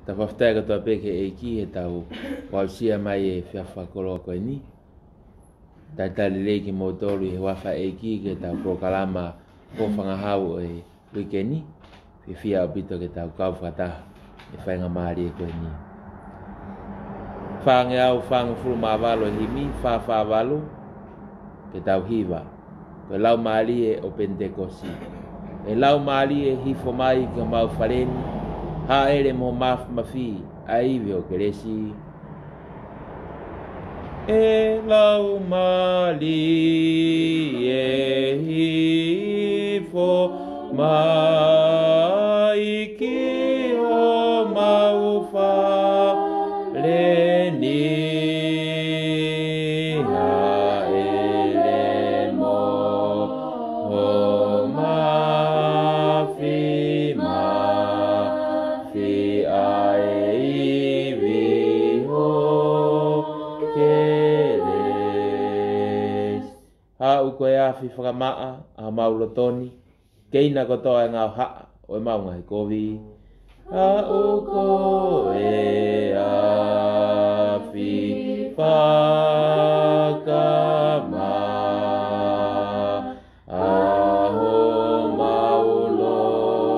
ta whaftai ka tua peke e ki he tau wausia mai e whiawhakoloa koe ni. Tai tali lei ki motoru i he wafa e ki ke tau prokalama ko whangahau e wikeni. Whiwhia o pito ke tau kau whataha e whainga maari e koe ni. Whange au whange furu mawalo e himi, whawalo ke tau hiwa. Koe lau maari e o Pentekosi. E lau maari e hifo mai ke mau whareni, ha ere mo mafi a iwi o keresi. E lau maari e hifo mai ki o mau whareni. Ha ere mo ho mafi a iwi ho keres. Ha u koe afi whakamaa a maulotoni, keina kotoa e ngau haa o e maunga he kovi. Ha u koe afi whakamaa a ho maulotoni,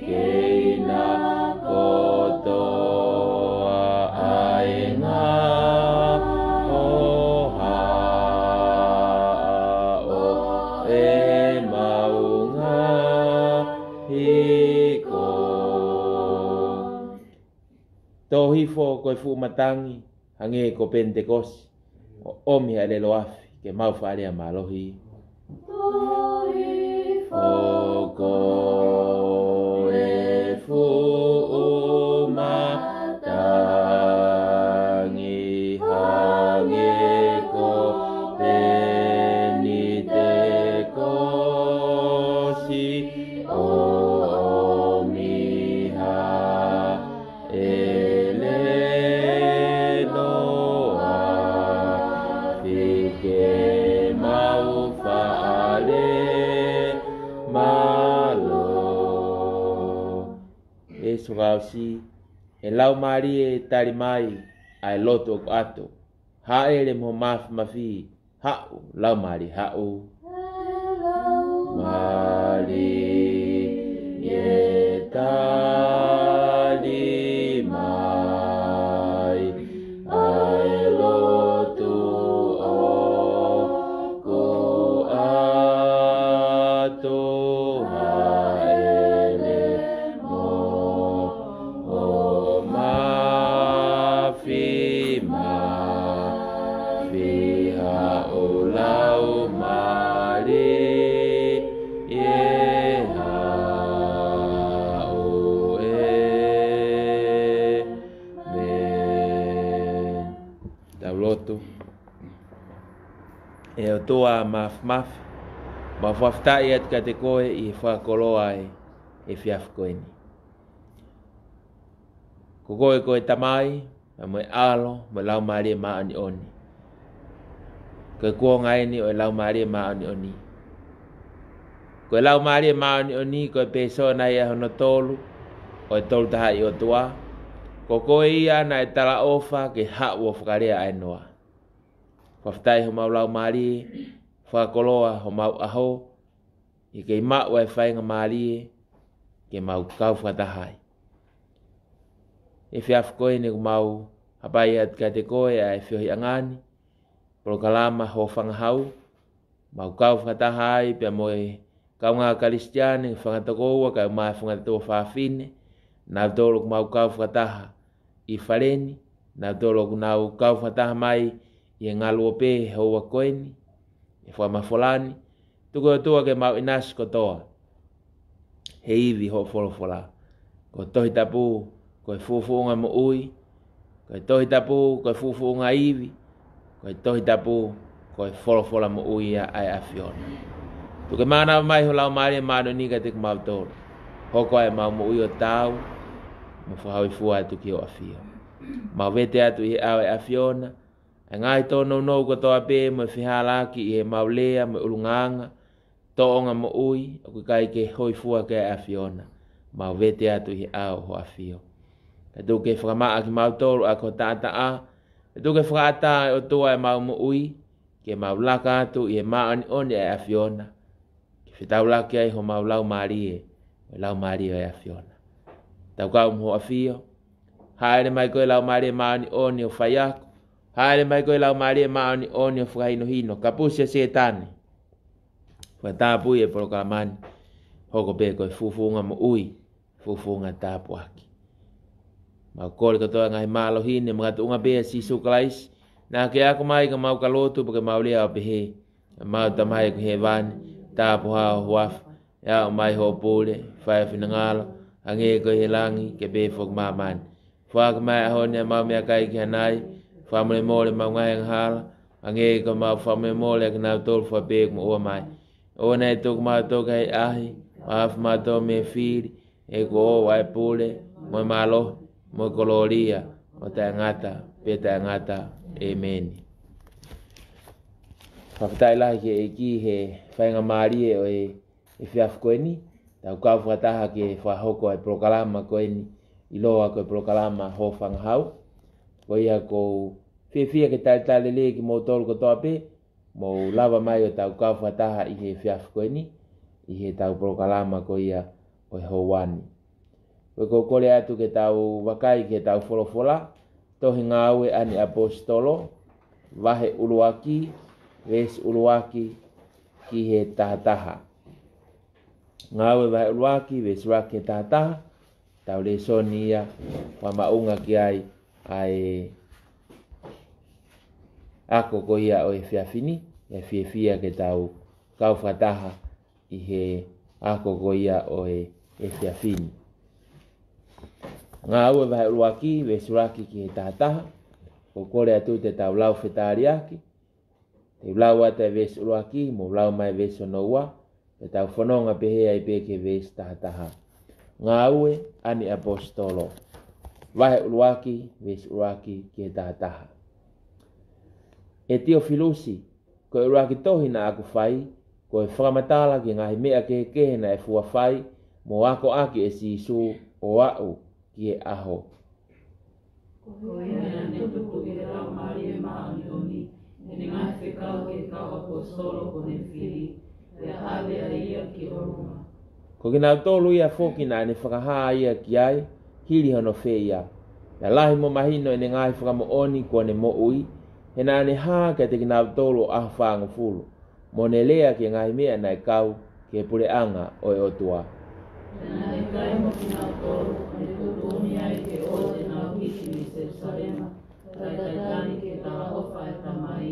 keina kotoa ai ngau haa o e maunga hiko. Tō hifo koe fu matangi hange ko Pentekosi o omi a lelo afi ke mau whaarea malohi. O koe fu matangi hange ko Pentekosi o miha eleno afike mau whaare malo. E surausi e lau maari e tari mai ai loto o ato. Ha ere mo mafi hau lau maari hau. Maari e tari mai ai loto o ko ato. Ha ere mo o mafi hau lau maari. E o toa maf ma whaftai at ka te koe i whakoloa e whiaf koe ni. Ko koe tamai, a moe alo, mo lau maari e maani oni. Koe kua ngai ni o lau maari e maani oni. Koe lau maari e maani oni, koe peso na ia hono tolu, o e tolu taha i o tua. Ko koe ia na e tala ofa ke hau o whakarea ai noa. Whaftai ho mau lau maari, whakoloa ho mau aho, i kei mau e whainga maari, ke mau kau whatahai. E whiaf koe ne mau hapai at ka te koe a e whiohi angani, prokalama ho whangahau, mau kau whatahai, pia moe kau ngā karistiane, whangatakoua, kau mai whangatatoa whawhine, nau tōlok mau kau whataha i whareni, nau tōlok nau kau whataha mai, i ngalo pe hoa koeni e whamafolani tuko tua ke mau inas kotoa he iwi ho folofola ko tohi tapu ko fufuunga mo ui ko tohi tapu ko fufuunga iwi ko tohi tapu ko folofola mo ui ai afiona tuke mana mai ho lau mari mano ni ka te mau tolo hoko ai mau mo ui o tau mo whahawi fua tuki o afio mau vete atu i au e afiona ngai tono no ko to ape mo fihala ki e maulea mo ulunganga toonga mo ui, o kai ke hoi fua ke a Fiona, mau vete atu hi au ho a fio. Ka tu ke whakamaa ki mau tolu a ko tata a, ka tu ke whakaata o tua e mau mo ui, ke mau laka atu i e maani oni e a Fiona. Ke whitau laki ai ho mau lau marie, o lau marie e a Fiona. Tau kau mo a fio, haere mai koe lau marie maani oni o whaiako, haere mai koe lau marie maani oni o whakaino hino, ka pusia se tane. Wa tāpui e prokalamani, hoko pe koe fufunga mo ui, fufunga tāpu aki. Mau kore katoa ngai malo hine, mga tuunga bea si sukalais, na ke ako mai ka mau kalotu, pake mau lea o pehe, mau tamai ko he vani, tāpu hao huafu, ya o mai ho pule, whai whinangalo, ange ko he langi, ke pe fok mamani. Whaka mai ahone mau mea kai ki hanai, whamule mole mau ngai nghala, ange ko mau whamule mole ki nau tolu wha pe ko ua mai. O nei tuk mau tuk hei ahi, maaf mau tō me whiri, e ko o wai pule, mo malo, mo koloria, o te ngata, pe te ngata, amen. Whakatai lahi ke e ki he whainga marie o e whiafu koe ni, tau kau whakataha ke whahoko e prokalama koe ni, i loa koe prokalama ho whangahau, ko ia ko whiawhia ke tale le ki mo tolu ko toa pe, mo lava mai o tau kau whataha i he whiafu koe ni, i he tau prokalama ko ia o he houani. Koe ko kore atu ke tau wakai ke tau wholofola, tohi ngāue ani apostolo, wahe uluaki, ves uluaki ki he tahataha. Ngāue wahe uluaki, ves uluaki he tahataha, tau le soni ia, whamaunga ki ai ako ko ia o e whiawhini, e whiawhia ke tau kau whataha i he ako ko ia o e whiawhini. Ngā ua wahe uruaki, we suraki ki he tahataha, ko kore atu te tau lau whetariaki, te lau ata e ves uruaki, mo lau mai ves onoua, te tau whanonga pehea i peke ves tahataha. Ngā ue ani apostolo, wahe uruaki, ves uruaki ki he tahataha. E tio filusi, ko e uruaki tohi na aku whai, ko e whakamatala ki ngahi mea kehe na e fua whai, mo ako aki e si su o au ki e aho. Ko ina ne tuku i rau marie maani oni, e ni ngahi whekau ke kau apostolo ko ne whiri, e hawe a ia ki orunga. Ko ki nau tolu ia whoki na ne whakahaa ia ki ai, hiri hono whea ia. Na lahi mo mahino e ne ngahi whakamo oni ko ne mo ui, he na ne haa ka te ki nau tolu aho whaangu fulu. Mo ne lea ki ngahi mea na e kau ke pure anga o e otua. Nā e kai mo ki nau tolu, ne tutu uni ai ke o te nau hiki ni Jerusalema, tai tani ke taha ofa e tamai,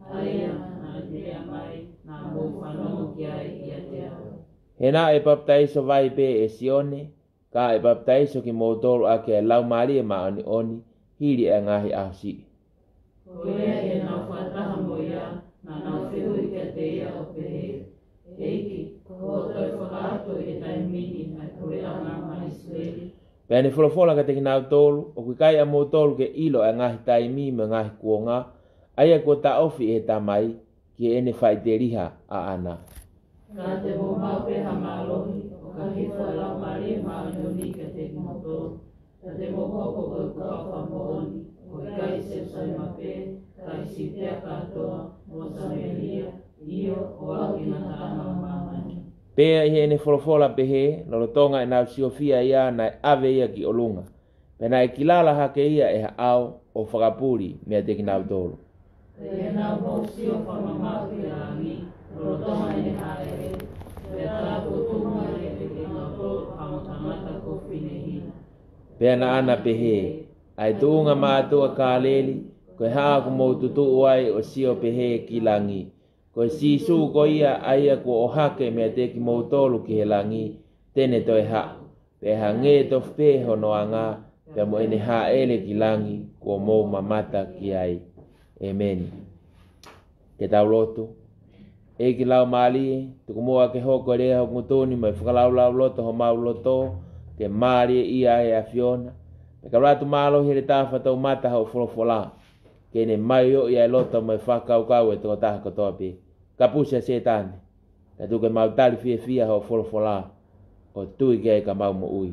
aia nā tea mai, nā mō whanongo ki ai ia te au. He nā e baptaiso vai pe e sione, ka e baptaiso ki mō tolu ake e lau maria ma oni oni, hiri e ngahi aho si. Ko ea e nau whataha mo ia, nā nau whihui ke te ia o pehe. Eiki, ko toi whakaato e tai mini mai kore anga mai Israeli. Pea ne wholofola ka te ki nau tolu, o kui kai a mō tolu ke ilo e ngahi taimi me ngahi kuonga, aia ko ta ofi e tamai, ki e ne whai te riha a ana. Ka te mō mau peha mālohi, o ka hifo e lau maria maani ka te ki mō tolu. Ka te mō hoko o kawha mo oni, o i kai Jerusalema pe, kai si tea katoa, mo Samaria, io o au ki ngā tāma mamani. Pea i he ne wholofola pehe, lorotonga e nau siofia ia na ave ia ki olunga. Pena e kilala hake ia e au o whakapuri mea te ki nau tolu. E nau mo sio whamamau ki rangi, lorotonga e haere, e tāpo tunga e te ki ngā tolu hamo tangata ko whinehina. Pea na ana pehe, ai tuunga mātua ka leli, koe haa ku mou tutu uai o sio pehe ki langi. Koe si su ko ia aia ko o hake mea te ki mou tolu ki he langi, tene toi ha. Pe ha nge to wheho no anga, pe mo ene ha ele ki langi, ko mou mamata ki ai. Amen. Ke tau lotu. E ki lau maali, tuku mua ke hoko rea ho ngutoni, mai whakalau lau loto ho mau loto, ke maari ia e a Fiona. Pe ka ratu malo here tāwha tau mata hau wholofola. Ke ne mai o ia loto mai whakaukau e tō taha katoa pe. Ka pusia se tāne. ta tu ke mau tali fia ho fola o tui ke ka mau mo ui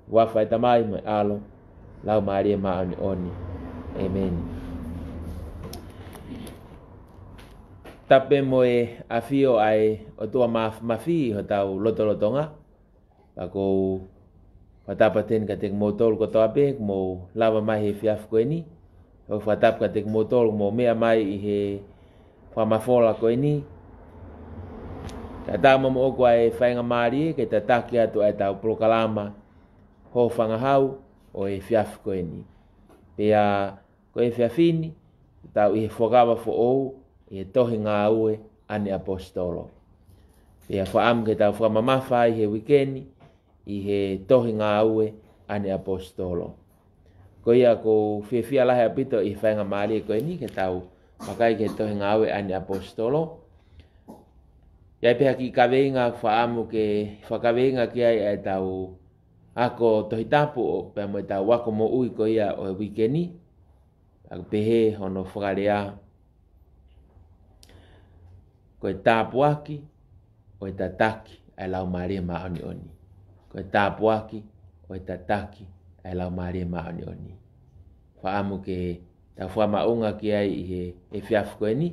wa fai tamai mai alo lau Maria ma oni amen tape moe afio ai o tua mafi ho tau lotonga ako fatapaten ka tek motol ko tape mo lava mai he fiaf ko ni o fatap ka tek motol mo mea mai I he famafola ko ni ta mo ko ai fainga mari ke ta taki atu ai tau prokalama ho fanga hau o e fiaf ko ni pea ko e fiafini tau I fogava fo o e tohi ngā ue ane apostolo. Pea whaam ke tau whamamawhai he wikeni I he tohi ngā ue ane apostolo. Ko ia ko whiawhia lahe apito I whainga maari ko ni ke tau wakai ke tohi ngā ue ane apostolo. Iai pēha ki kaweinga whaamu ke whakaweinga ki ai tau ako tohi tapu o pēha mo tau wako mo ui ko ia o he wikeni. Ako pehe hono whakarea ko e tāpuaki o e tataki ai lau Maria ma oni. Ko e tāpuaki o e tataki ai lau Maria ma oni. Whaamu ke tau whamaunga ki ai I he e fiafu koe ni.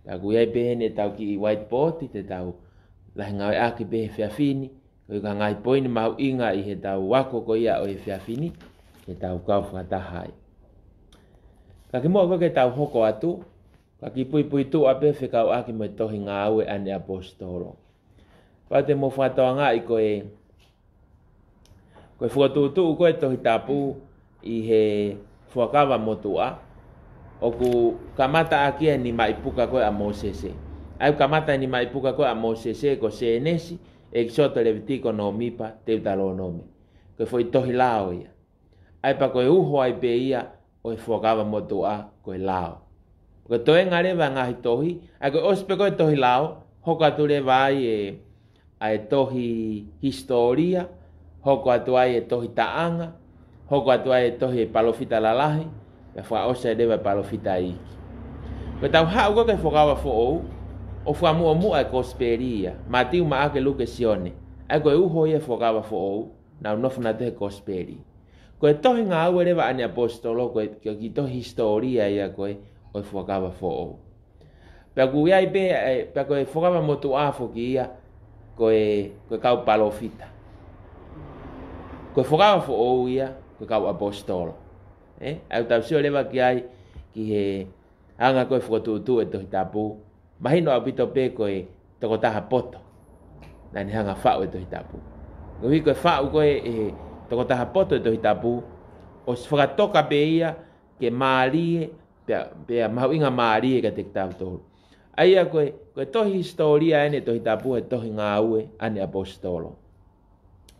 Taku iai pehene tau ki I whiteboard te tau lahi ngau e aki pehe fiafini. Ko I ka ngai poini mau inga I he tau wako ko ia o e fiafini. Ke tau kau whakatahai. Ka ki mua ke tau hoko atu. Ka ki pui tu ape whekau aki mo tohi ngā aue ane apostolo. Pau te mo whatoa ngā I koe whuatutu koe tohi tapu I he whakawa motua. Oku kamata aki ni maipuka koe a Mosese. Ai kamata ni maipuka koe a Mosese ko senesi e kisoto Levitiko no mipa teutalo nome. Koe foi tohi lao ia. Ai pa koe uho ai pe ia o e whakawa motua koe lao. Ko toe ngare wa ngahi tohi, ai ko ospe ko tohi lao, hoko atu le vai ai tohi historia, hoko atu ai tohi taanga, hoko atu ai tohi palofita lalahi, e fa osa dewa palofita iki. Ko tau hau ko ke fokawa fo o fa mu mu ai kosperia, matiu ma ake luke sione. Ai ko uho ye fokawa fo na nofna te kosperi. Ko tohi nga au rewa ani apostolo ko ki tohi historia ia ko o whakawa fo. Pea ku iai pea koe whakawa motu afo ki ia koe kau palofita. Koe whakawa fo o ia koe kau apostolo. Au tau sio lewa ki ai ki he anga koe whakatutu e tohi tapu. Mahino au pito pe koe toko taha poto. Nani hanga whau e tohi tapu. Koe koe whau koe e toko taha poto e tohi tapu. O whakatoka pe ia ke maarie pea mau inga maari ka te tau tolu. Aia koe tohi historia ene tohi tapu e tohi ngā ue ane apostolo.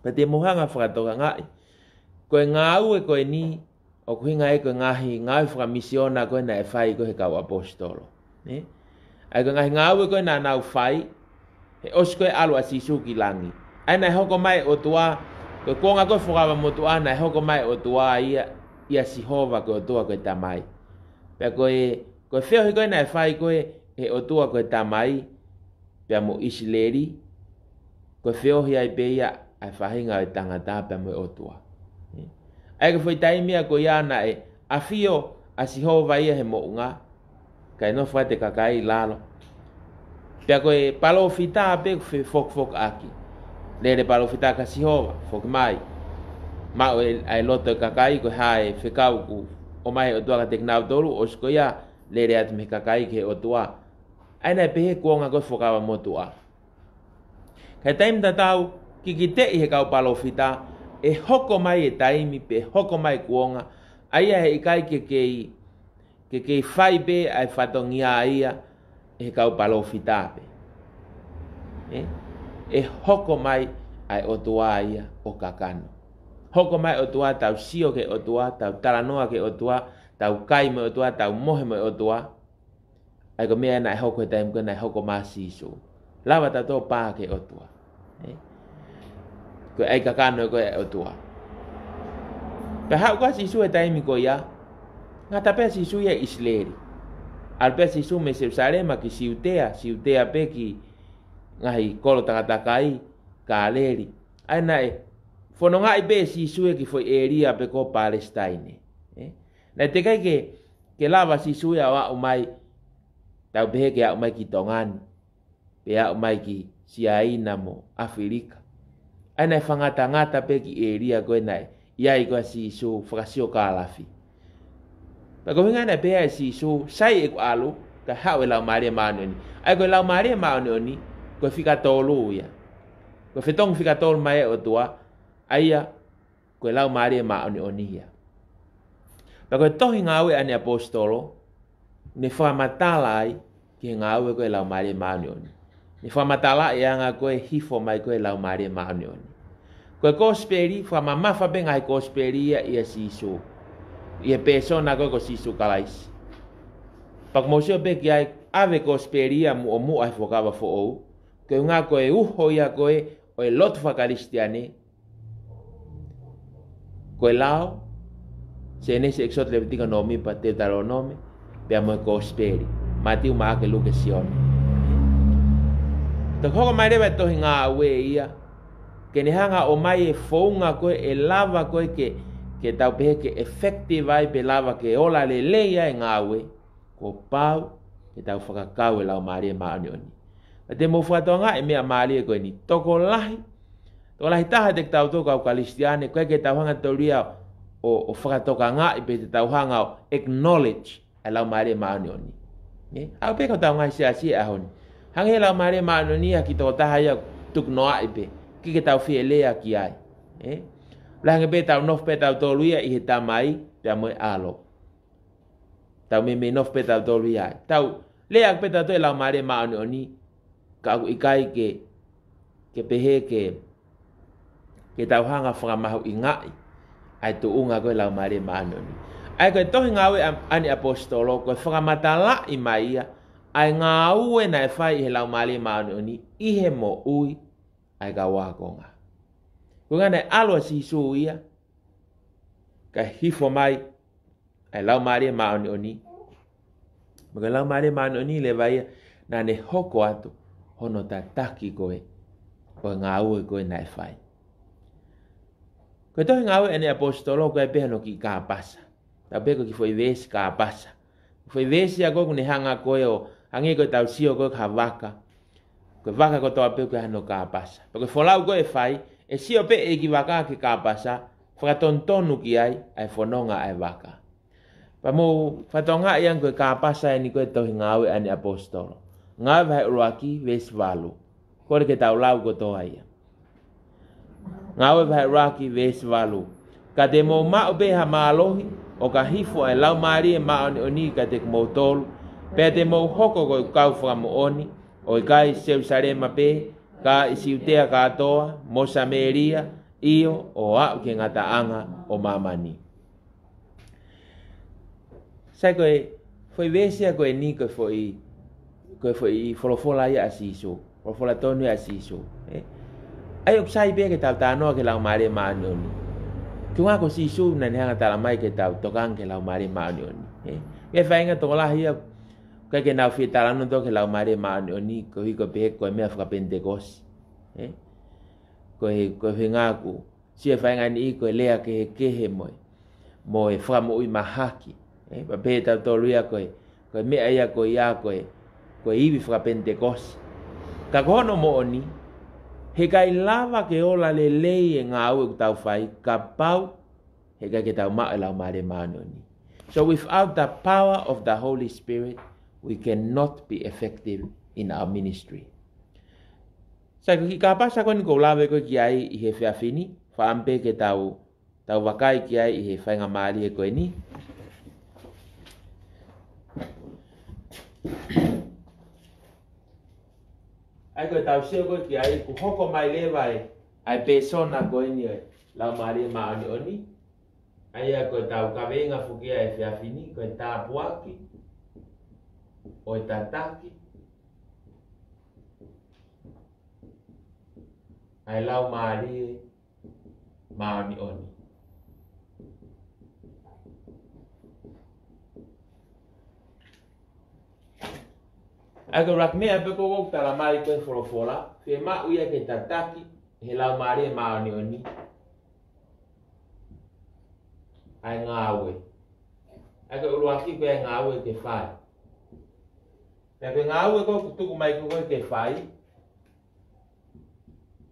Pa te mohanga whakatoka ngai. Koe ngā ue koe ni o kuhinga e koe ngahi ngāi whakamisiona koe na e whai koe kau apostolo. Ai koe ngahi ngā ue koe na nau whai he os koe alu asisu ki langi. Ai na hoko mai o tua koe konga koe whakawa mo tua na hoko mai o tua ia sihova koe o tua koe tamai. Pea koe wheo he koe na e whai koe he o tua koe tamai pea mo isileri. Koe wheo he ai peia ai whahinga o tangata pea mo o tua. Ai koe whaitaimia koe iana e a whio a sihova ia he mo unga. Kai no whate kakai lalo. Pea koe palo fita pe koe fok aki. Lere palo fita ka sihova, fok mai. Mao ai loto kakai koe hae whekau ku. O mai o tua ka teknau toru, o sko ia lere atu me kakai ke o tua. Aina e pehe kuonga koe whakawa mo tua. Kai taim tatau, ki te i he kau palo fita, e hoko mai e taimi, pe hoko mai kuonga, aia he ikai ke kei whai pe ai whatongia ia, e he kau palo fita pe. E hoko mai ai o tua ia o kakano. Hoko mai o tua tau sio ke o tua, tau talanoa ke o tua, tau kai me o tua, tau mohe me o tua. Ai ko mea nai hoko e taim ko nai hoko maa sisu. Lawa ta tō pā ke o tua. Ko ai kakano ko e o tua. Pe hau ka sisu e taimi ko ia, ngā ta pēr sisu ia Isleri. Al pēr sisu me Jerusalema ki siutea pe ki ngahi kolo takatakai ka leri ai nai fono ngai be si sue ki foi area pe ko Palestine na te kai ke lava si sue awa umai tau be ke umai ki tongan pe umai ki siaina mo Afrika ai nai ngata pe ki area ko nai ia ko si su frasio ka lafi pa ko ngana pe si su sai e alu ka hawe la mare manu ni ai ko la mare manu ni ko fika tolu ya ko fetong fika tol mai o tua aia ko la mare manu ni ya pa ko to ngawe ani apostolo ni fa matalai ki ngawe ko la mare manu ni fa matala ya nga ko hifo mai ko la mare manu ni ko kosperi fa mama fa ben ai kosperi ya sisu ia persona ko sisu kalais pak mo se be ki ai ave kosperi mu ai fokava fo o ko nga ko ho ya ko o lot fa kristiane ko lao se nesse exot levitico nomi pa te Deuteronomi pe amo kosperi Matiu ma ke luke sion to ko mai rebe to hinga we ia ke ni hanga o mai e founga ko e lava ko ke tau pe ke effective ai pe lava ke ola le leia ngawe ko pau ke tau whakakau e lau maria maani oni te mo whatonga e mea maria ko ni toko lahi taha te tau toko au kalistiane koe ke tau hanga tauria o whakatoka ngā i pe te tau hanga o acknowledge e lau maria maani oni au pe ko tau ngai si ahoni hangi lau maria maani oni a ki toko taha ia tuk noa i pe ki ke tau fie lea ki ai Lange be tau nof pe tau toluia i he tamai pe amoe alo tau me nof pe tau toluia tau lea pe tau toi lau mare maoni oni ka ikai ke pehe ke tau hanga whakamahu i ngai ai tu unga koe lau mare maoni oni ai koe tohi ngawe ani apostolo koe whakamatala i maia ai ngā ue na e whai i he lau mare maoni oni i he mo ui ai ka wakonga. Kung nga alwa si su ia ka hifo mai ai lau maria maoni oni. Maka lau maria maoni oni le vai na ne hoko atu hono ta taki koe o ngā ue koe na e whai. Koe tohi ngā ue ene apostolo koe peha no ki ka pasa. Ta peko ki foi vesi ka pasa. Foi vesi a koe kune hanga koe o hangi koe tau sio koe ka waka. Koe waka ko toa peko hano ka pasa. Koe folau koe whai e sio pe e ki waka ki ka pasa. Whakatontonu ki ai whanonga ai waka. Pa mo whatonga iang koe ka pasa e ni koe tohi ngā ue ene apostolo. Ngā vai uruaki vesi walu. Kore ke tau lau ko toa ia. Ngā vai uruaki vesi walu. Ka te mo mao beha maalohi o ka hifo ai lau maari e maoni oni ka te mo tolu. Pea te mo hoko koe kau whamo oni. O i kai Jerusalema pe, ka isiutea katoa, mo Samaria, io o au ke ngata anga o mamani. Sai koe, foi vesia koe ni koe foi folofola ia asiso, folofola tonu ia asiso. Ai opsai pe ke tau tanoa ke lau maare maani oni. Ki ngā ko sisu na ni hanga tala mai ke tau tokang ke lau maare maani oni. Ke whainga tokola hia, kai ke nau fie talano to ke lau maare maani oni, ko hiko pe koe mea whaka Pentecost. Koe ngā ku, sia whainga ni i koe lea ke he kehe moe, moe whakamu ui mahaki. Pa pe tau toluia koe mea ia koe ia koe iwi whaka Pentecost. Ka kohono mo oni, he kai lava ke ola le lei e ngā ue tau whai, ka pau, he kai ke tau maa lau maare maani oni. So without the power of the Holy Spirit, we cannot be effective in our ministry. Sai ki ka pasa ko ni ko lawe ko ki ai I he whiawhini, whaampe ke tau wakai ki ai I he whainga maari e koe ni. Ai koe tau seo koe ki ai, ku hoko mai lewa ai persona koe ni oi, lau maari e maani oni. Ai a koe tau kawenga fukia e whiawhini, koe tā puaki, oi tataki. Ai lau maari maani oni. Aga rak me abe ko tala mai ko forofola fe ma uia ke tataki he lau mari ma oni oni ai ngawe aga uruaki ko ngawe ke fai pe ngawe ko tu mai ko ke fai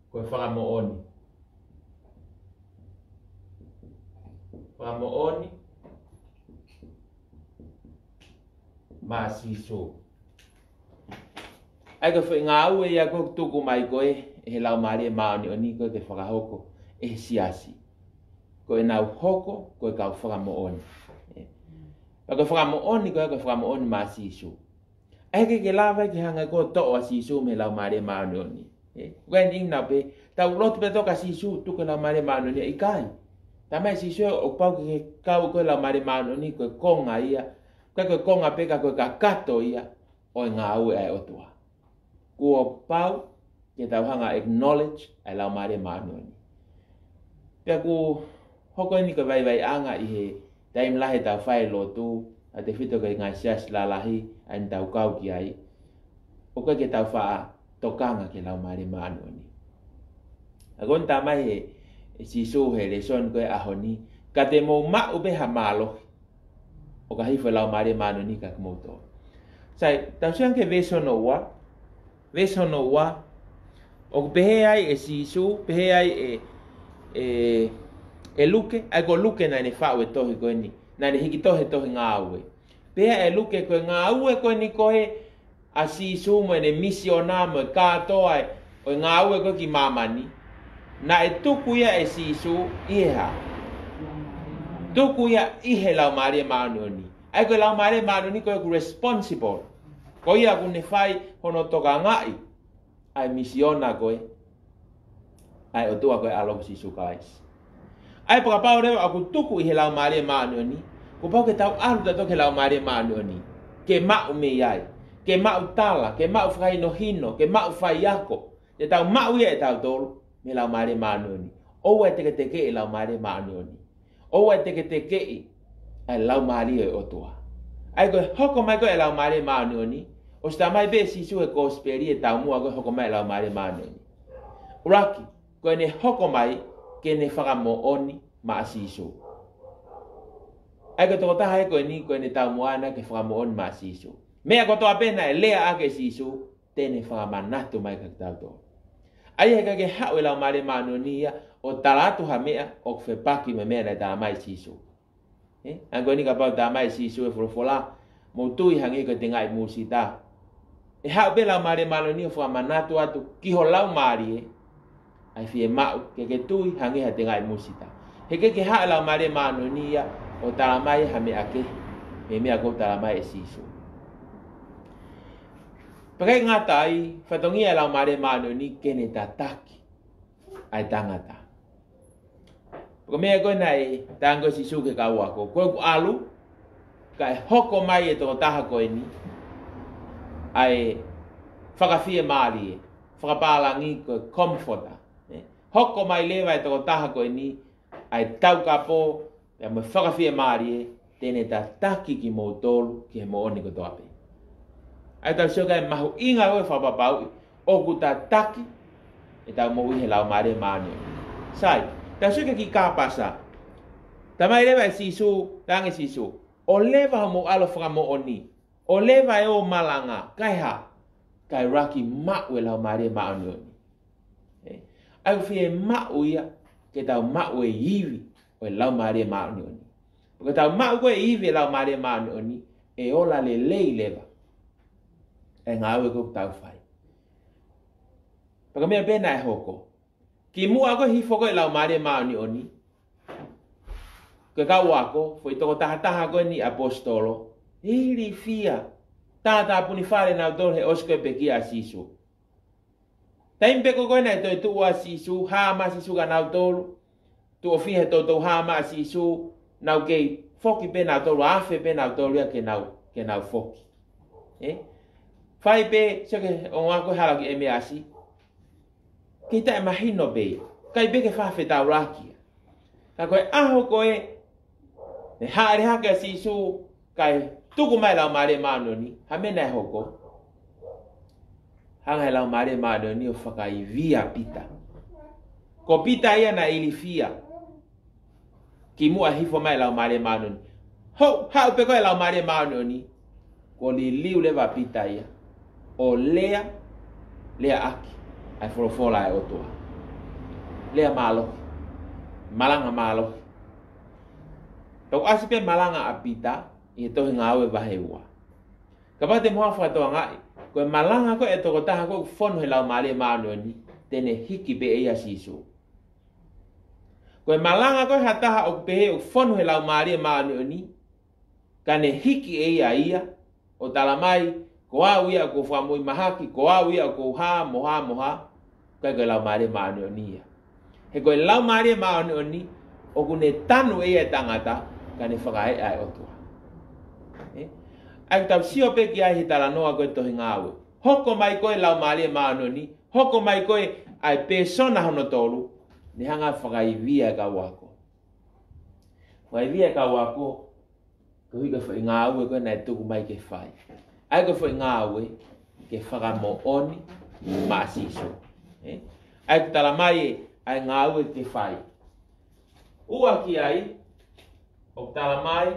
ko fa mo oni ma si so aga fe ngawe ya ko tu mai ko he lau mari ma oni oni ko ke fa hoko e siasi ko na hoko ko ka fa mo oni ko fa mo oni ko fa mo oni ma si so ai ke lava ke hanga ko to a si so me lau mari ma oni oni when in na be ta lot be to ka si so tu ko lau mari ma oni i kai ta mai si so o pau ke ka ko lau mari ma oni ko konga ia ko konga pe ka ko ka kato ia o ngawe ai o tua ko pau ke tau hanga acknowledge ai lau mari ma oni pe ko hoko ni ko vai anga i he time lahe tau fai lo tu a te fito ke ngai sias la lahi ai tau kau ki ai o ko ke tau fa tokanga ke lau mari ma oni agon ta mai he si so he le son ko a honi ka te mo ma ube ha malo o ka hi fa lau mari ma oni ka mo to sai tau siang ke veso no wa o behe ai e si so behe ai e luke ai go luke na ne fa we to ko ni na ne hiki to ngawe pe e luke ko ngawe ko ni ko he asi su mo ne misiona mo ka to ai o ngawe ko ki mamani na e tuku ya e si su iha tuku ya ihe la mari manoni ai ko la mari manoni ko responsible ko ia ku ne fai hono to ka ngai ai misiona ko ai o tu ko alo si su guys ai pa pa ore aku tuku i lau mari manoni ko pa ke tau alu to ke lau mari manoni ke ma me ai ke ma utala ke ma fai no hino ke ma fai yako te tau ma u e tau tol me lau mari manoni o e te ke lau mari manoni o e te ke ai lau mari e o tua ai ko hoko mai ko lau mari manoni o sta mai be si su e ko speri e tau mu ko hoko mai lau mari manoni uraki ko ne hoko mai ke ne whaka mo oni ma asiso. Ai ko tō taha ko ni ko ne tau moana ke whaka mo oni ma asiso. Mea ko tō apena e lea ake siso, tēne whaka manatu mai ka tau tō. Ai heka ke hau e lau mare manu nia o talatu ha mea o kwe paki me mea na tā mai siso. An ko ni ka pau tā mai siso e wholofola, mo tui hangi ko te ngai musita. E hau be lau mare manu nia whaka manatu atu ki ho lau mari ai fie mau ke tui hangi ha te ngai musita. He ke ha lau mare manu nia o tala mai ha me ake me mea ko tala mai e siso. Pakai ngata ai whatongia lau mare manu ni kene tataki ai tangata. Ko mea koe nei tango sisu ke kau ako. Koe ku alu kai hoko mai e tō taha koe ni ai whakawhia maari e whakapālangi koe comforta. Hoko mai lewa e tō taha koe ni ai tau kapo e mo whakawhia maari e tēne tataki ki mō tōlu ki he mō oni ko tōape. Ai tau sio kai mahu inga oe whapapau o ku tataki e tau mō ihe lau mare manu. Sai, tau sio ki kāpasa. Tamai lewa e sisu, tangi sisu. O lewa mo alo whaka mo oni. O lewa e o malanga, kai ha. Kai raki mau e lau mare manu oni. Ai fie mau ia, ke tau mau e iwi o e lau mare manu oni. Porque tau mau koe iwi e lau mare manu oni, e ola le lei lewa. E ngā ue ko tau whai. Paka mea pēnā e hoko. Ki mua ko hifo ko e lau mare maoni oni. Ko kau ako, foi toko taha ko ni apostolo. Hiri fia. Tātā puni whare nau tōre he osko e peki a sisu. Taim peko koe nei toi tua sisu, hāma sisu ka nau tōru. Tu o fihe tōtou hāma sisu, nau kei foki pe nau tōru, awhe pe nau tōru ia ke nau foki. Whai pe, seke o ngā koe hala ki e me asi. Kei tae mahino pe, kai pe ke whawhe tau rakia. Ka koe aho koe, ne haere haka sisu, kai tuku mai lau mare manoni, ha mena e hoko. hanga lau mare ma do ni o whakai via pita. Ko pita ia na ili fia. Ki mua hifo mai lau mare ma do ni. Ho, hau pe koe lau mare ma do ni. Ko li liu lewa pita ia. O lea aki. Ai forofola e otua. Lea malo. Malanga malo. Tau asipe malanga a pita. I tohi ngā aue vahe ua. Kapa te moha whakatoa ngai. Koe malanga koe e toko taha koe whonu he lau mare maano ni. Tene hiki pe eia sisu. Koe malanga koe hataha o pehe o whonu he lau mare maano ni. Kane hiki eia ia. O talamai. Ko au ia ko whamui mahaki. Ko au ia ko ha moha. Koe lau mare maano ni ia. He koe lau mare maano ni. O kune tanu eia tangata. Kane whakae ai otua. Ai tau sio pe ki ai he tala noa koe tohi ngāwe. Hoko mai koe lau maria maano ni. Hoko mai koe ai persona hono tolu. Ni hanga whakaivia ka wako. Whakaivia ka wako. Ko hika whai ngāwe koe nai tuku mai ke whai. Ai koe whai ngāwe ke whakamo oni maasiso. Ai ko tala mai ai ngāwe ke whai. Ua ki ai. O tala mai.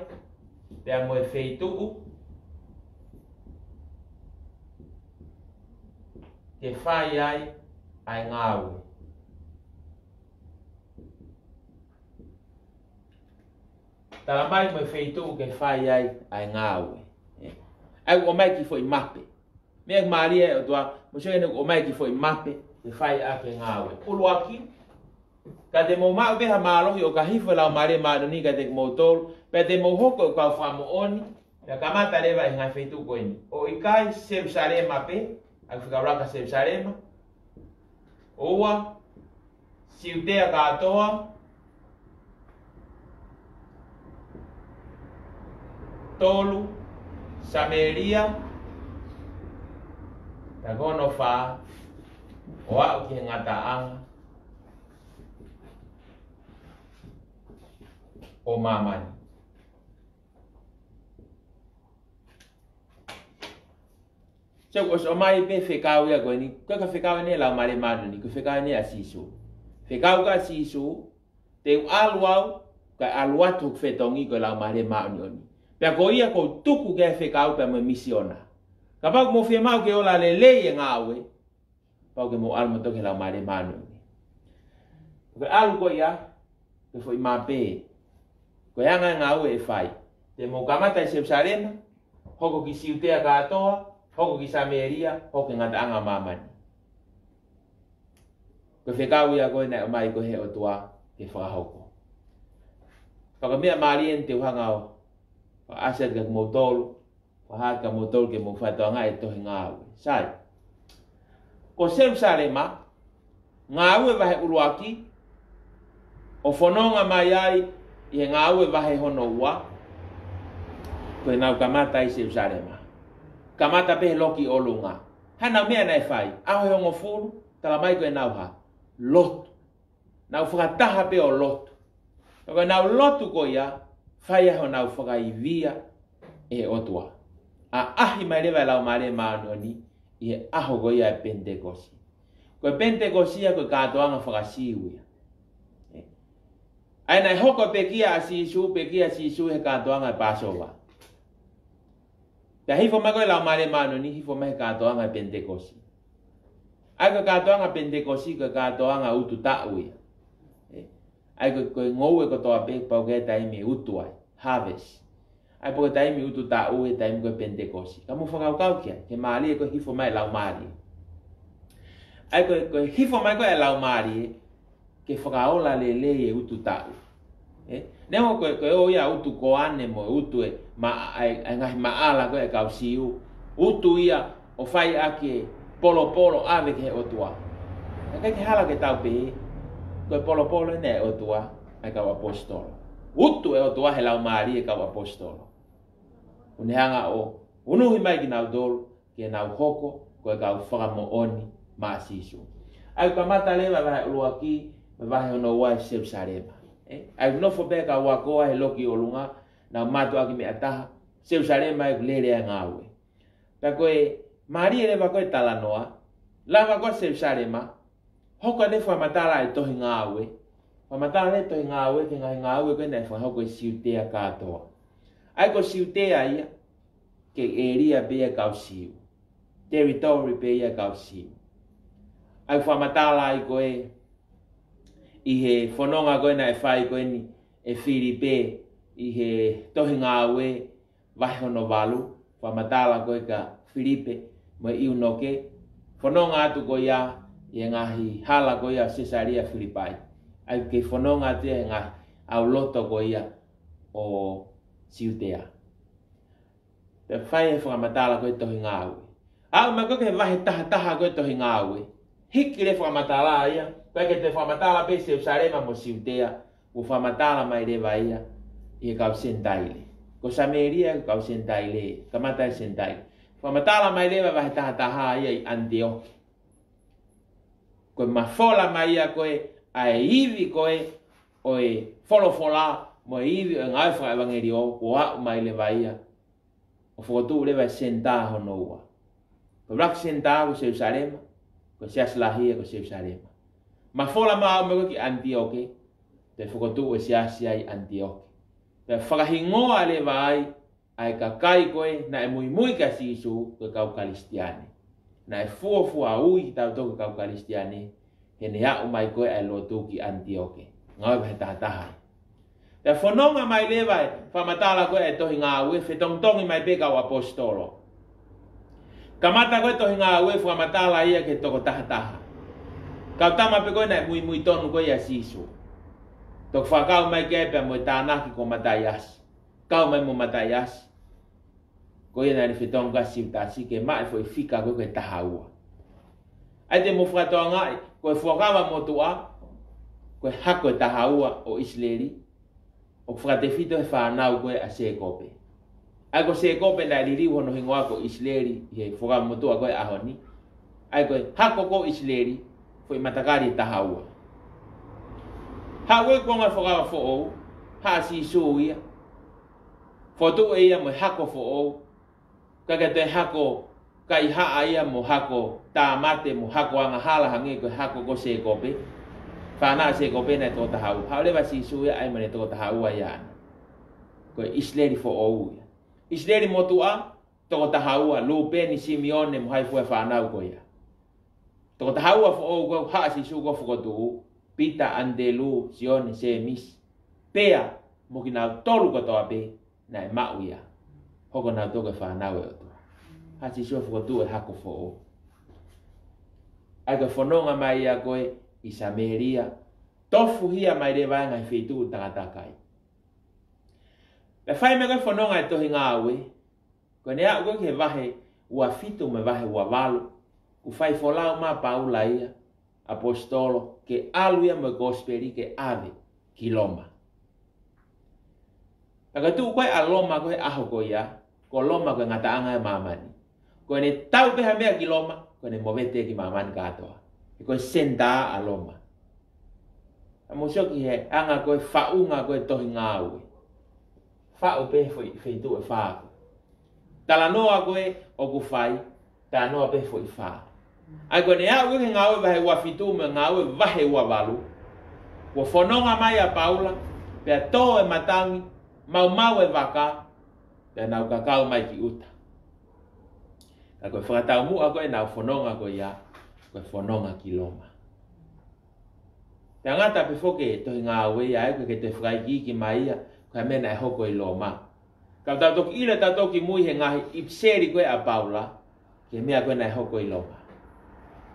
Te amo e wheituku. Ke whai ai ngāwe. Tala mai mo e wheituku ke whai ai ngāwe. Ai o mai ki fo i mape. Mea maria e o tua, mo se o mai ki fo i mape, ke whai a ke ngāwe. Ulu aki. Ka te mo mau beha mālohi o ka hifo lau maria maadoni ka te mo tolu. Pe te mo hoko o kau whamu oni. Ka kamata rewa i ngai wheituku ini. O ikai Jerusalema pe. Ai whakauraka Jerusalema. Oua. Siutea katoa. Tolu. Samaria. Tagono wha. Oa uki ngata anga. O mamani. So o mai pe whekau ia koe ni. Koe ka whekau ni lau mare manu ni. Koe whekau ni a sisu. Whekau ka sisu. Te alu au. Ka alu atu whetongi koe lau mare manu ni. Pea ko ia ko tuku ke whekau pe mo misiona. Ka pau mo whiamau ke ola le lei e ngāwe. Pau ke mo alu mo toke lau mare manu ni. Koe alu koe ia. Koe fo i mape. Koe anga ngāwe e whai. Te mo kamata i Jerusalema. Hoko ki siutea katoa. Hoko ki Samaria, hoko ngata anga mamani. Ko whekau ia koe nai o mai ko he o tua ke whakahoko. Whakamea marien te uhanga o. Whaasat ka kumotolu. Whahat ka motolu ke mo whatoa ngai tohi ngāwe. Sai. Ko Jerusalema, ngāwe vahe uruaki. O whanonga mai ai i he ngāwe vahe hono ua. Koe nau kamata i Jerusalema. Kamata pe loki o lunga. Hana mea nai whai. Aho hongo furu. Tala mai koe nau ha. Lotu. Nau whakataha pe o lotu. Koe nau lotu ko ia. Whai aho nau whakaivia. E otua. A ahi mai rewa lau mare maano ni. I he aho ko ia e Pentekosi. Koe Pentekosia koe katoanga whakasiuia. Ai nai hoko pekia a sisu. Pekia sisu he katoanga e Passover. Te hifo mai koe lau mare mano ni hifo mai katoanga Pentekosi. Ai koe katoanga Pentekosi koe katoanga utu ta'u ia. Ai koe ngou e ko toa pe pau ke taimi utu ai. Harvest. Ai po ke taimi utu ta'u e taimi koe Pentekosi. Kamu whakaukau kia. Ke maali e koe hifo mai lau mari. Ai koe hifo mai koe lau mari ke whakaola le le e utu ta'u. Nemo koe o ia utu koane mo utu e ngahi maala koe e kau siu. Utu ia o whai ake polo ave ke he otua. Kai ke hala ke tau pe. Koe polo ne e otua e kau apostolo. Utu e otua he lau maari e kau apostolo. Unehanga o unuhi mai ki nau dolu ke nau hoko koe kau whakamo oni maasisu. Ai kamata lewa vahe uluaki me vahe ono wai Jerusalema. Ai no fo be ka wakoa he loki o lunga na matu aki me ataha Jerusalema e lere ngāwe. Ta koe Maria le koe tala noa lava ko Jerusalema hoko ne fa matala e tohi ngawe fa matala e tohi ngawe ke ngawe ko ne fa hoko siutea katoa ai ko siutea ia ke area be ka siu territory be ia ka siu ai fa matala i ko e i he fononga ko na e fai ko ni e Filipe i he tohi ngawe vahe no valu fa matala ko ka Filipe mo i unoke fononga atu ko ia ye ngahi hala ko ia Caesarea Philippi ai ke fononga te nga au loto ko ia o Siutea te fai e whakamatala ko e tohi ngawe au ma ko ke vahe taha ko e tohi ngawe hiki le whakamatala ia pa ke te whakamatala pe Jerusalema mo Siutea o whakamatala mai le vaia i kau sentaile ko Samaria kau sentaile kamata sentaile whakamatala mai le vahe taha ia i Antioch ko mafola mai a koe ai iwi koe oe folofola mo iwi ngai fa evangelio ko a mai le vaia o foto le vai senta hono wa ko rak senta ko Jerusalem ko Siaslahi ko Jerusalem mafola ma mo ki Antioch te foto o Siasia i Antioch te fagahingo ale vai ai ka kai koe na e muy ka sisu ko kau kristiane na e fu ui tau tau kau kristiane hene ya umai koe ai lotu ki Antioch ngau be taha te fononga mai leva fa matala koe e tohi ngā ue fe tongtongi mai pe kau apostolo kamata koe tohi ngā ue fa matala ia ke toko taha kau tama pe koe na muy tonu koe ya sisu tok fa kau mai ke pe mo tanaki ko Mataias kau mai mo Mataias koe na ni fitonga siutasi ke mai foi fika koe tahaua ai te mo fratoanga koe fuakawa mo tua koe hako tahaua o Israeli o frate fito e whanau koe a Sekope ai ko Sekope na liriu hono hingoa ko Israeli he fuakawa mo tua koe ahoni ai koe hako ko Israeli foi matakari tahaua hawe konga fuakawa fo ou ha si suia fotu e ia mo hako fo ou kaka te hako kai ha ia mo hako ta mate mo hako anga hala hangi ko hako ko Sekope fana Sekope na to tahau ha le basi suya ai mane to tahau ya ko Israeli fo ou Israeli mo tua to tahau lu pe ni Simeone mo hai fo fana ko ya to tahau fo ou ko ha si su ko fo tu pita andelu sione semis pea mo kina tolu ko to abe na mauia hoko na to ko fana we hasi so fo tu hako fo ai ko fononga mai a koe i Samaria tofu hia mai le vanga feitu tangatakai le fai me ko fononga to hinga we ko ne a ko ke vahe ua fitu me vahe ua valo ku fai folau ma paula ia apostolo ke aluia me gospeli ke ave kiloma aga tu ko aloma ko aho ko ia ko loma ko ngata anga mamani ko ne tau pe hamea kiloma ko ne movete ki maman kato ko senta aloma amoso ki he anga ko faunga ko to ngawe fa o pe foi tu e fa tala noa ko o ku fai ta noa pe foi fa ai ko ne a ko ngawe ba wa fitu me ngawe va he wa valu ko fononga mai a Paula pe to e matangi mau e vaka te nau kakau mai ki uta ako whakatau mu ako e nau whanonga ko ia ko whanonga ki loma te angata pe foke tohi ngā ue ai ko ke te whakaiki ki mai ia ko mena e hoko i loma ka tau toki ila tau toki mui he ngahi ipseri koe a Paula ke mea koe na e hoko i loma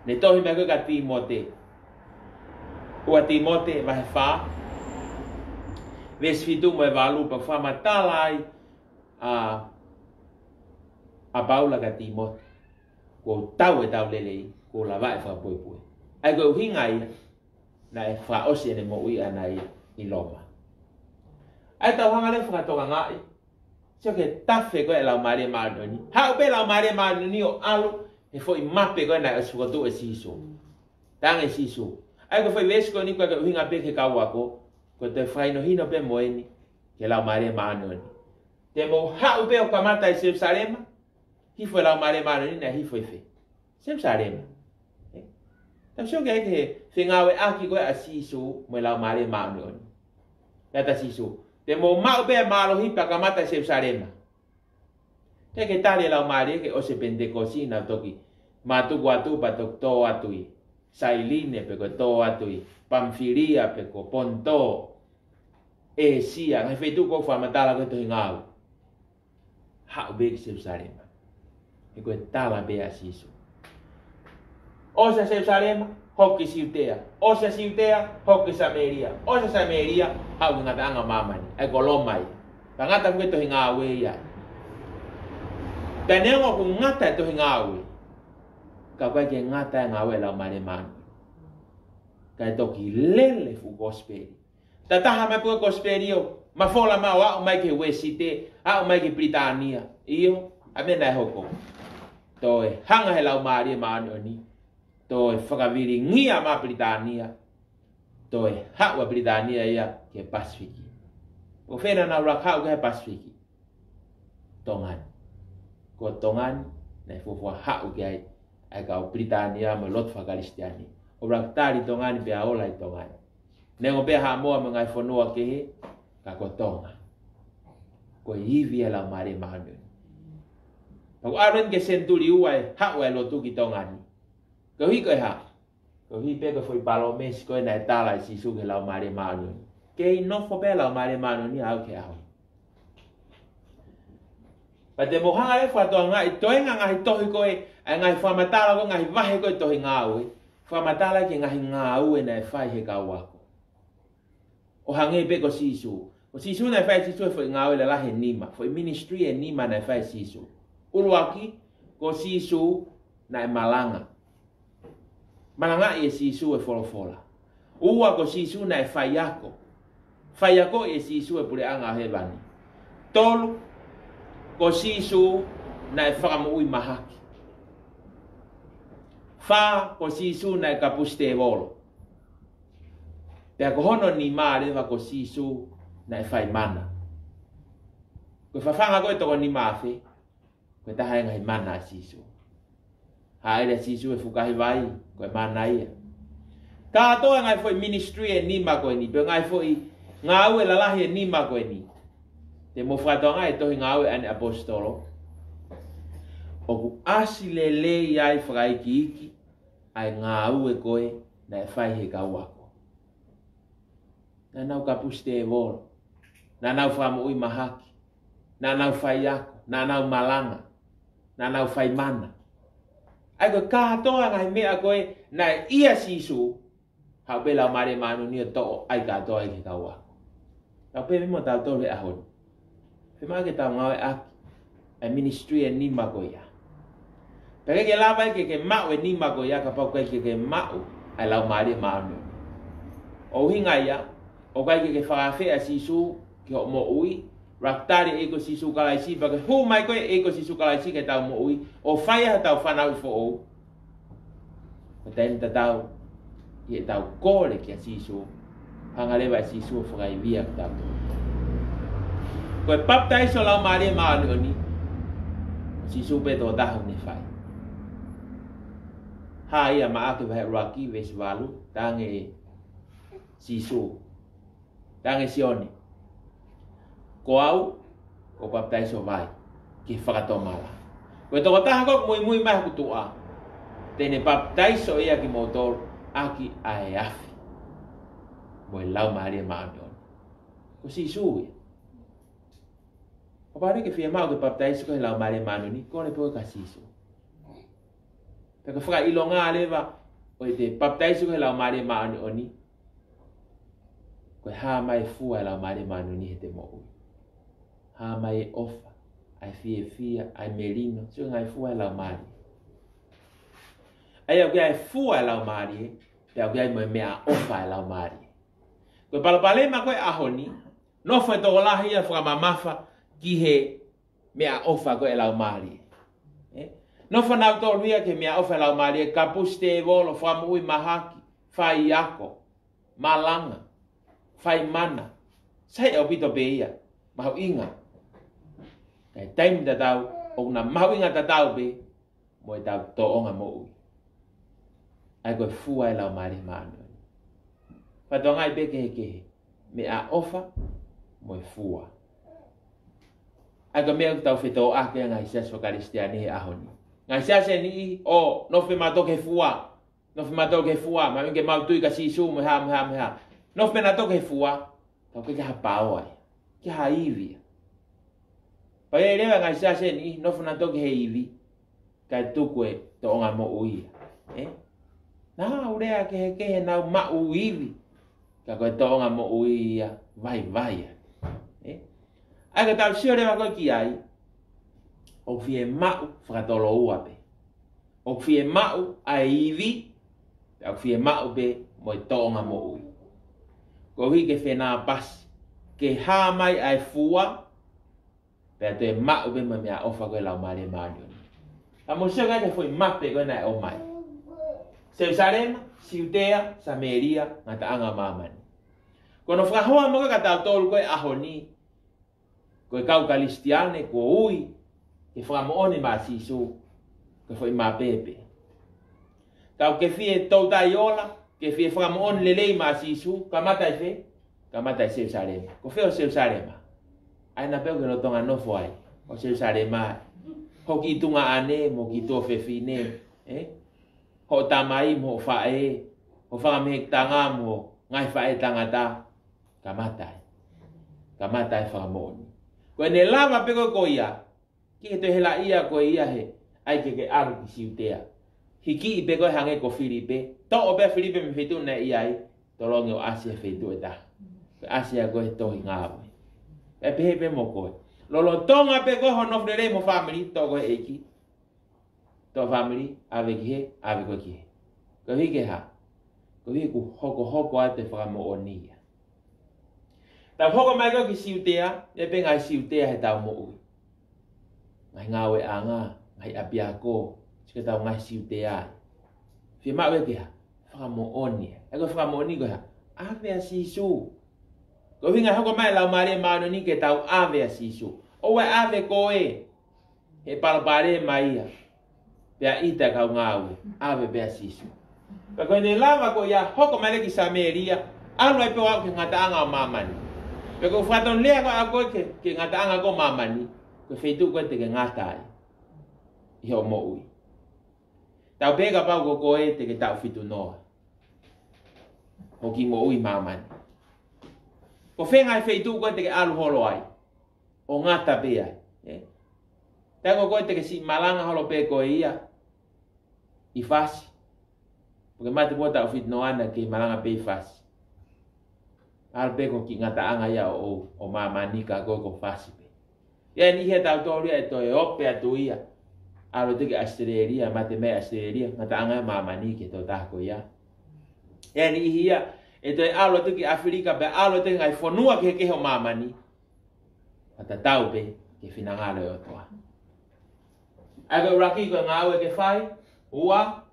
ne tohi mea koe ka Timote ua Timote vahe wha ves fitu mo e walu pa whamatala ai a Paula ka Timote ko tau e tau lelei ko la vai fa poi ai ko hinga ia na e fa osi ne mo ui ana ia i loma ai tau hanga le fa toka ngai so ke tafe ko e la mare madoni ha o pe la mare madoni o alu e foi mape ko na su ko tu e siso tang e siso ai ko foi vesko ni ko hinga pe ke kawa ko te fai no hino pe moeni ke la mare madoni te mo ha o pe o kamata e Jerusalema hi foi la mare madoni na hi foi fe Jerusalema Ta so ke fingawe aki ko asisu mo lau mari ma ni on. Ya ta sisu. Te mo ma be ma lo hi pa kamata Jerusalem. Te ke tali lau mari ke o se Pentecosti na toki. Ma tu guatu pa tok to atui. Sailine pe ko to atui. Pamfilia pe ko Ponto. Asia ngai fetu ko fa matala ko to ngau. Ha be Jerusalem. E ko tala be asisu. Osa Jerusalem, hoki Siutea. Osa Siutea, hoki Samaria. Osa Samaria, hau ngata anga mamani. Ai kolomai. Pangata ko to hingawe ya. Tanengo ko ngata to hingawe. Ka kwa ke ngata ngawe la mare man. Ka to ki lele fu gospel. Tataha me po gosperio. Ma fola ma wa mai ke wesite, a mai ke Britania. Io, amena hoko. Toe hanga he la mare man oni. Toi whakawiri ngia ma Britania. Toi hawa Britania ia ke Pasifiki. O whena na rakau ke Pasifiki. Tongan. Ko tongan na fufua hau ke ai. Ai kau Britania me lot whakaristiani. O raktari tongan pe aola i tongan. Nengo pe ha moa me ngai whanua ke he. Ka ko tonga. Ko hivi e la mare mahanu. Ko aron ke senturi uai hau e lotu ki tongani. Kau hi kau ha, kau hi pe kau foi palomes kau na tala si su ke lau mare manu. Ke no fo pe lau mare manu ni au ke au. Pate mo hanga le fa to ngai to ngai to hi kau ngai fa matala ko ngai vahe ko to ngau. Fa matala ke ngai ngau na fai he kau wako. O hange pe ko si su. O si su na fai si su foi ngau le la he nima, foi ministry e nima na fai si su. Uruaki ko si su na malanga. Malanga e sisu e fola. Ua ko sisu na e faiako. Faiako e sisu e pure anga hebani. Tolu ko sisu na e whakamui mahaki. Fa ko sisu na e kapuste e volo. Pea ko hono ni maa rewa ko sisu na e fai mana. Ko whawhanga koe toko ni maafe. Ko taha e ngai mana sisu. Haere sisu e fukahi vai. Koe mana ia. Ka toa ngai foi ministry e nima koe ni. Pe ngai foi ngā ue lalahi e nima koe ni. Te mo whatoa ngai tohi ngā ue ane apostolo. Oku asi le lei ai whakai ki iki. Ai ngā ue koe na e whai he kau ako. Na nau kapuste e volo. Na nau whamu ui mahaki. Na nau whai ako. Na nau malanga. Na nau whai mana. Ai ko katoa ngai mea koe na ia sisu hau pe lau mare manu ni to ai katoa i ki kau ako. Tau pe mo tau tole ahon. Pe maa ke tau ngau e aki. Ai ministry e nima koe ia. Peke ke lava ke mau e nima koe ia ka pau kai ke mau ai lau mare manu. O hinga ia. O kai ke whakawhea sisu ki ho mo ui. Raktari eko sisu kalaisi baka hu mai koe eko sisu kalaisi ke tau mo ui o whaia tau whanau i fo o o tenta tau i e tau kore ki a sisu hangalewa e sisu o whakai via ki tau koe paptai so lau maare maani oni sisu pe to tahu ni whai ha ia maake vahe raki ves valu tange sisu tange sioni ko au ko paptai so vai ki whakatomala. Ko toko taha ko mui mai kutua. Tene paptai so ia ki motor aki ae afi. Mo lau maari maanion. Ko si sui. Ko pare ke fia mau ke paptai so ko lau maari maanioni ko ne po ka sisu. Peka whaka ilonga leva o te paptai so ko lau maari maanioni. Ko ha mai fua lau maari maanioni he te mo ui. Ha mai ofa, ai fia, ai merino, so ngai fua lau mari. Ai au ai fua lau mari, pe au ai mo mea ofa lau mari. Ko palapale ma koe ahoni, no foi to lahi ia fra mamafa ki he mea ofa koe lau mari. No fa na to ria ke mea ofa lau mari, kapuste volo fra mui mahaki, fai yako, malanga, fai mana. Sai au pito pe ia, mau inga. Kai time da tau o na mau inga ta tau be mo tau to onga mo ui. ai koe fua e lau mare maano. Pato ngai beke me a ofa mo e fua. Ai koe mea tau whetau ake ngai sias whakaristiani he ahoni. Ngai sias e ni o nofe matoke fua. Nofe matoke fua. Ma minge mautui ka sisu me ha. Nofe matoke fua. Tau ke ha pao ai. Ke ha iwi. Pa e rewa ngai sias e ni nofe matoke he iwi. Kai tuku e to onga mo ui. Na urea ke he nau ma uiwi. Ka koe to onga mo ui ia. Vai. Ai ka tau sio rewa koe ki ai. O fie mau whakatolo ua pe. O fie mau ai iwi. O fie mau pe mo i toonga mo ui. Ko hi ke whenā pasi. Ke hā mai ai fua. Pe atu e mau pe ma mea ofa koe lau maare maani. A mo sio kai ke fui mape koe nai o mai. Jerusalema, Siutea, Samaria, ngata anga mamani. Kono whakahoa mo ka tau tolu koe ahoni. Koe kau kalistiane, ko ui. Ke whakamoone ma sisu. Ke fui ma pepe. Tau ke fie tautai ola. Ke fie whakamoone lelei ma sisu. Ka matai fe. Ka matai Jerusalema. Ko feo Jerusalema. Aina peo ke rotonga nofo ai. O Jerusalema. Hoki tunga ane, mo ki tō whewhine. Ho tamai mo whae. Ho whakamehek tanga mo ngai whae tangata. Ka matai. Ka matai whakamoone. Koe ne lava peko ko ia. Ki he to hela ia ko ia he. Ai ke aru ki Siutea. Hiki i peko hange ko Filipe. To o pe Filipe me whetu na ia ai. Tolongi o Asia whetu e ta. Asia ko he tohi ngāwe. E pehe pe mo koe. Lolo tonga peko ho nofrere mo family. To koe eki. To family. Ave ki he. Ave koe ki he. Ko hi ke ha. Ko hi ku hoko ate whakamo o nia. Tau hoko mai koe ki Siutea. E pe ngai Siutea he tau mo ui. Ngai ngawe anga. Ngai apiako. Sika tau ngai Siutea. Fie mawe ke ha. Whakamo o nia. E koe whakamo o nia koe ha. Ave a sisu. Ko hinga hoko mai lau maare maano ni ke tau ave a sisu. O wai ave koe. He palapare mai ia. Pea ita kau ngawe. Ave bea sisu. Ka koe ne lava ko ia hoko mai ki Samaria. Anu ai pewa ke ngata anga mamani. Pe ko whaton lea ko a koe ke ngata anga ko mamani. Ko whetu koe te ke ngata ai. Iho mo ui. Tau peka pau ko koe te ke tau whitu noa. Hoki mo ui mamani. Ko whengai whetu koe te ke alu holo ai. O ngata pe ai. Tako koe te ke si malanga holo pe koe ia. I fasi. Porque mate po tau whitu noa na ke malanga pe i fasi. Alu pe ko ki ngata anga ia o mamani ka koe ko fasi pe. Ia ni he tau tōru e to e ope atu ia. Alu te ke Australia, mate me Australia. Ngata anga mamani ke to tako ia. Ia ni ia. E toi alo te ki Afrika pe alo te ngai whanua ke ho mamani. Ata tau pe ke whinangare o toa. Aga uraki ko ngāwe ke whai. Ua.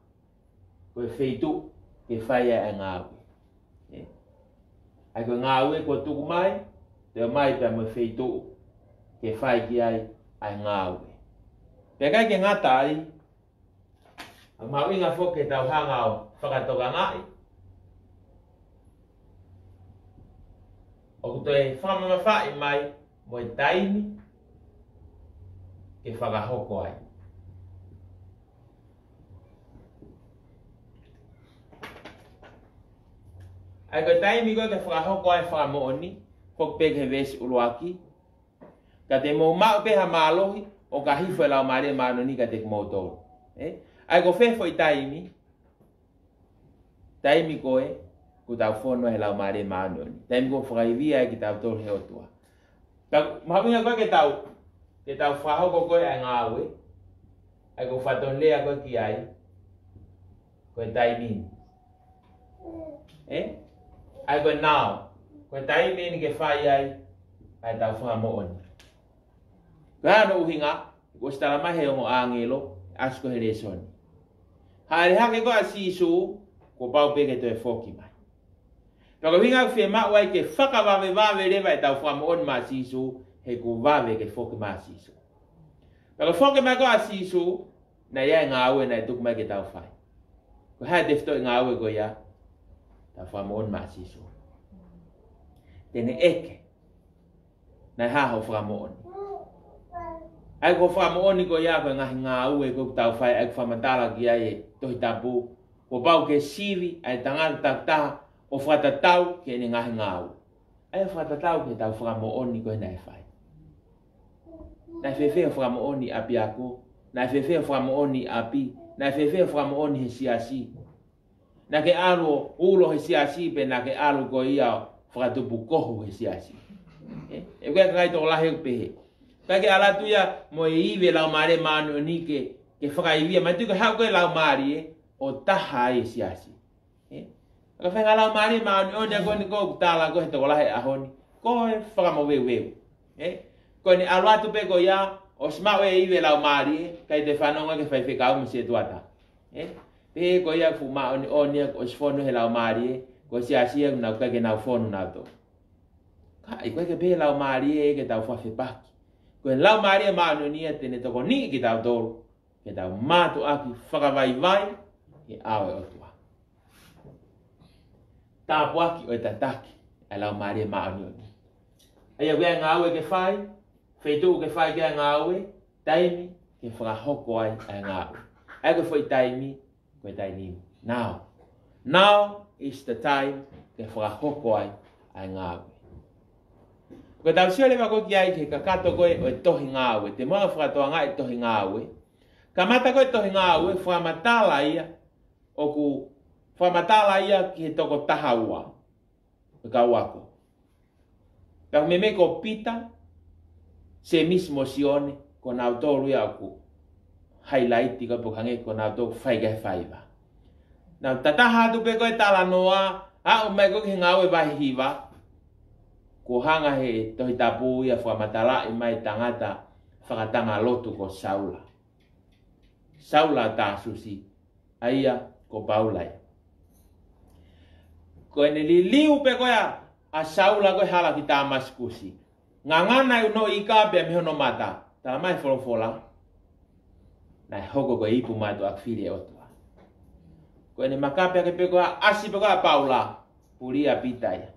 Koe wheitu ke whai e ngāwe. Aga ngāwe ko tuku mai. Te mai pe mo wheitu ke whai ki ai ngāwe. Pe kai ke ngata ai. Ang mau inga fo ke tau hangau whakatoka ngai. O kuto e whamama whai mai mo e taimi ke whakahoko ai. Ai ko taimi ko ke whakahoko ai whakamooni, hok pe ke vesi uruaki. Ka te mo mau pe ha malohi, o ka hifo e lau maare maanoni ka te kumotoro. Ai ko whefo i taimi, taimi ko e, ku tau whono he lau maare maanoni. Taimi ko whakaivia e ki tau toro he otua. Mahabinga koe ke tau whahoko koe ai ngāwe. Ai ko whaton lea koe ki ai. Koe taimini. Ai koe nao. Koe taimini ke whai ai. Ai tau whakamooni. Koe ano uhinga. Ko stala mai he ongo angelo. Asko he resoni. Haere hake koe a sisu. Ko pau peke to e whoki mai. Paka winga ku fie maa wai ke whakawave wawe rewa e tau whakamooni maa sisu. He ku wawe ke whoki maa sisu. Paka whoki mai koe a sisu. Na ia ngā ue na e tuku mai ke tau whai. ko hai te fto ngā ue ko ia ta wha mo on ma siso tene eke nai ha ho wha mo on ai ko wha mo on ko ia ko ngā ue ko tau whai ai wha matala ki ai tohi tapu ko pau ke siri ai tangata ta o wha tatau ke ni ngā ue ai wha tatau ke tau wha mo on ko nai whai nai whewhea wha mo on api ako nai whewhea wha mo on api nai whewhea wha mo on he siasi na ke alo ulo he siasi pe na ke alo ko ia whakatupu kohu he siasi e koe kai tō lahe pehe kai ke ala tuia mo e iwe lau maare maanu ni ke whakaivia mai tuka hau koe lau maari o taha e siasi ka whenga lau maare maanu o nia koe ni koe kutala koe tō lahe ahoni koe whakamo weu koe ni alo atu pe ko ia o smau e iwe lau maari kai te whanonga ke whaiwhekau mi se tuata pe ko ia fu ma o nia ko sfono he lau maari ko siasi e na ke na fonu na to ka i koe ke pe lau maari ke tau whawhepaki ko lau maari maanu nia tene toko ni ki tau tolu ke tau mātu aki whakawai vai ke awe o tua tāpu aki o tataki a lau maari maanu ni aia wea ngā awe ke whai whaitu ke whai ke ngā awe taimi ke whakahoko ai a ngā awe ai ko whai taimi ko taimi now is the time ke whakahoko ai a ngā awe ko tau sia lewa ko ki ai ke kakato koe o e tohi ngā awe te moa whakatoa ngā e tohi ngā awe ka mata koe tohi ngā awe whamatala ia o ku whamatala ia ki he toko taha ua o ka wako ka me ko pita se mismo sione ko nau tōru ia ku highlight ko pukange ko nau tō whaigai whaiva nau tataha tu pe koe tala noa a o mai ko ki ngā awe vahi hiva ko hanga he tohi tapu ia whamatala i mai tangata whakatanga lotu ko Saula. Saula tā susi, aia ko Paulai. Ko ene li liu pe koea a Saula koe hala ki Damaskusi. Ngangana uno ika pe me hono mata, tā mai wholofola. Nai hoko ko ipu matu ak whiri otua. Ko ene makapea ke pe koea asi pe koea Paula, puria pitaya.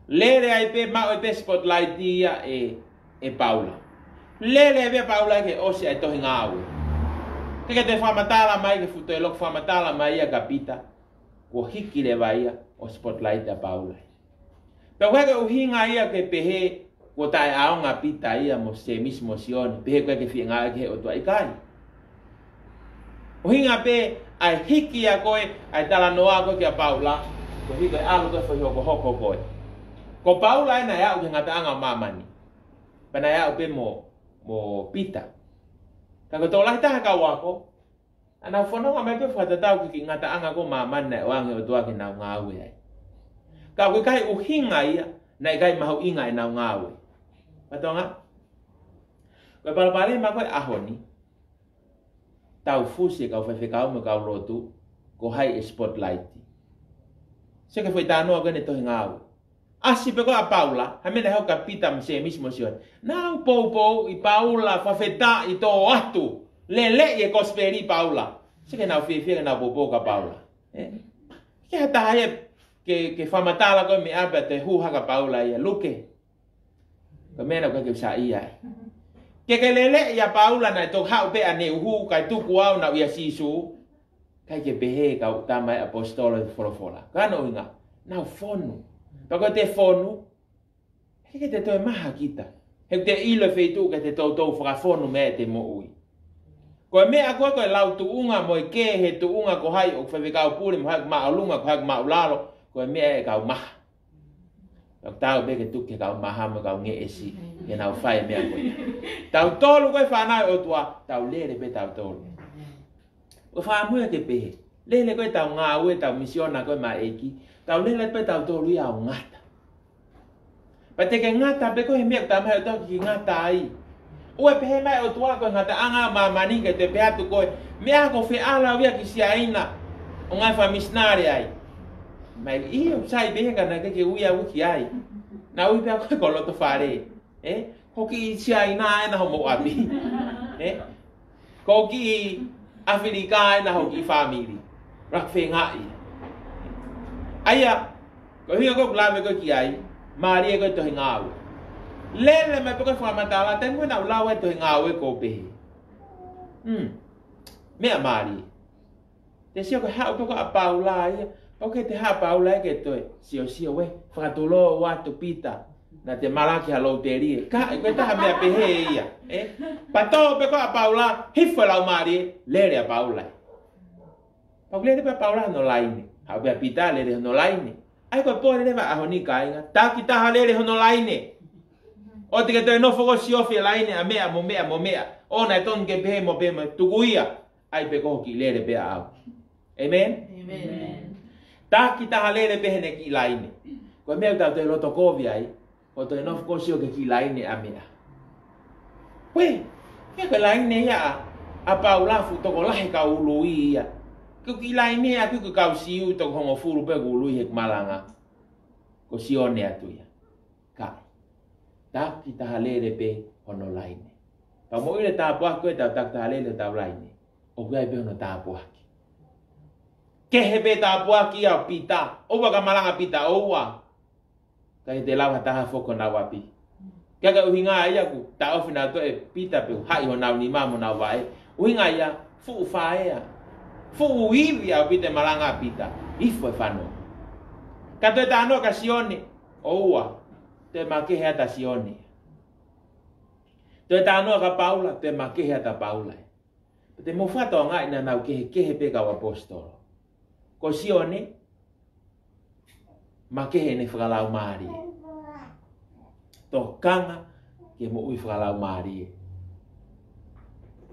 Lele ai pe ma o pe spotlight ia e Paula. Lele pe Paula ke osi ai tohi ngāwe. Ke te whamatala mai ke futo e loko whamatala mai ia kapita. Ko hiki le vai ia o spotlight a Paula. Pe wheke uhinga ia ke pehe ko tae aonga pita ia mo se mismo sione. Pehe koe ke whienga ke o tua ikai. Uhinga pe ai hiki a koe ai tala noa koe ke a Paula. Ko hiki ai alu koe whahoko hoko koe. Ko Paula ina ya ke ngata anga mamani. Pana ya pe mo pita. Ka ko tola ta ka wako. Ana fono nga me pe fata tau ki ngata anga ko mamani na wange o tua ki na ngawe ai. Ka ko kai uhinga ia na kai mahu inga na ngawe. Patonga. Ko pale ma ko ahoni. Tau fusi ka fa ka mo ka rotu ko hai spotlight. Se ke foi tano ga ne to ngawe. Asi pe ko a Paula, hamene ho kapita mse mismo sion. Nau pou i Paula fa feta i to atu. Le e kosperi Paula. Se ke nau fe na popo ka Paula. Ke hata he ke fa matala ko mi abe te hu ha ka Paula ia luke. Ka mena ko ke sa ia. Ke le ya Paula na to ha pe ane hu ka tu kuau na ia sisu. Kai ke behe ka utama apostolo forofola. Kano inga. Nau fonu. Pako te fonu, he te toi maha kita. He te ilo feitu ke te tau whakafonu me te mo ui. Ko mea koe koe lau tu unga mo i ke he tu unga ko hai o whewekau pūre mo haik maalunga ko haik maulalo, ko mea e kau maha. Kau tau beke tu ke kau maha mo kau nge esi, ke nau whae mea koe. Tau tolu koe whanai o tua, tau lere pe tau tolu. O whaamua ke pehe, lele koe tau ngā ue, tau misiona koe ma eki, tau lele pe tau tolu ia o ngata. Pa te ke ngata pe ko he mea tau mai o tau ki ngata ai. Ue pe he mai o tua koe ngata anga mamani ke te pe atu koe. Mea ko fe ala wia ki sia ina. O ngai wha misnare ai. Mai iyo sai behenga na ke uia wiki ai. Na ui pia koe ko loto whare. Ko ki sia ina ai na ho mo api. Ko ki Afrika ai na ho ki family. rak fe ngai aya ko hi ko la me ko ki ai mari ko to ngau le me ko fa matala ten ko na la we to ngau ko pe me mari te sio ko ha ko paula ia okay te ha paula ke to sio we fa to lo wa to pita na te malaki a loterie ka ko ta me pe he ia pato pe ko paula hifa la mari le a paula paula le paula no laine ha be pita le no laine ai ko pore le va a honi kainga ta ki ta le no laine o te ke te no fogo sio fi laine a mea mo mea o na ton ke be mo tu guia ai pe ko ki le pe a amen ta ki ta le pe ne ki laine ko me ta te lo to ko vi ai o to no fogo sio ke ki laine a mea we ke laine ya a paula fu to ko la ka ului ya ku ki laine a ku ka siu to ko fu pe ku lui he malanga ko sio ne atu ya ka ta ki ta le pe ono laine pa mo ile ta po ko ta le ta laine o ga be no ta po ke he be ta po ki a pita o wa ka malanga pita o wa ka te lava ta fo ko na wa pi ka ga uhinga ya ku ta o fina to e pita pe hai ho na ni ma mo na wa e uhinga ya fu fa ya fu uivi a pita malanga pita ifo fano ka to ta no ka sione o wa te ma ke hata sione te ta no ka paula te ma ke hata paula te mo fato nga ina na ke he pe ka apostol ko sione ma ke he ne fala mari to kanga ke mo ui fala mari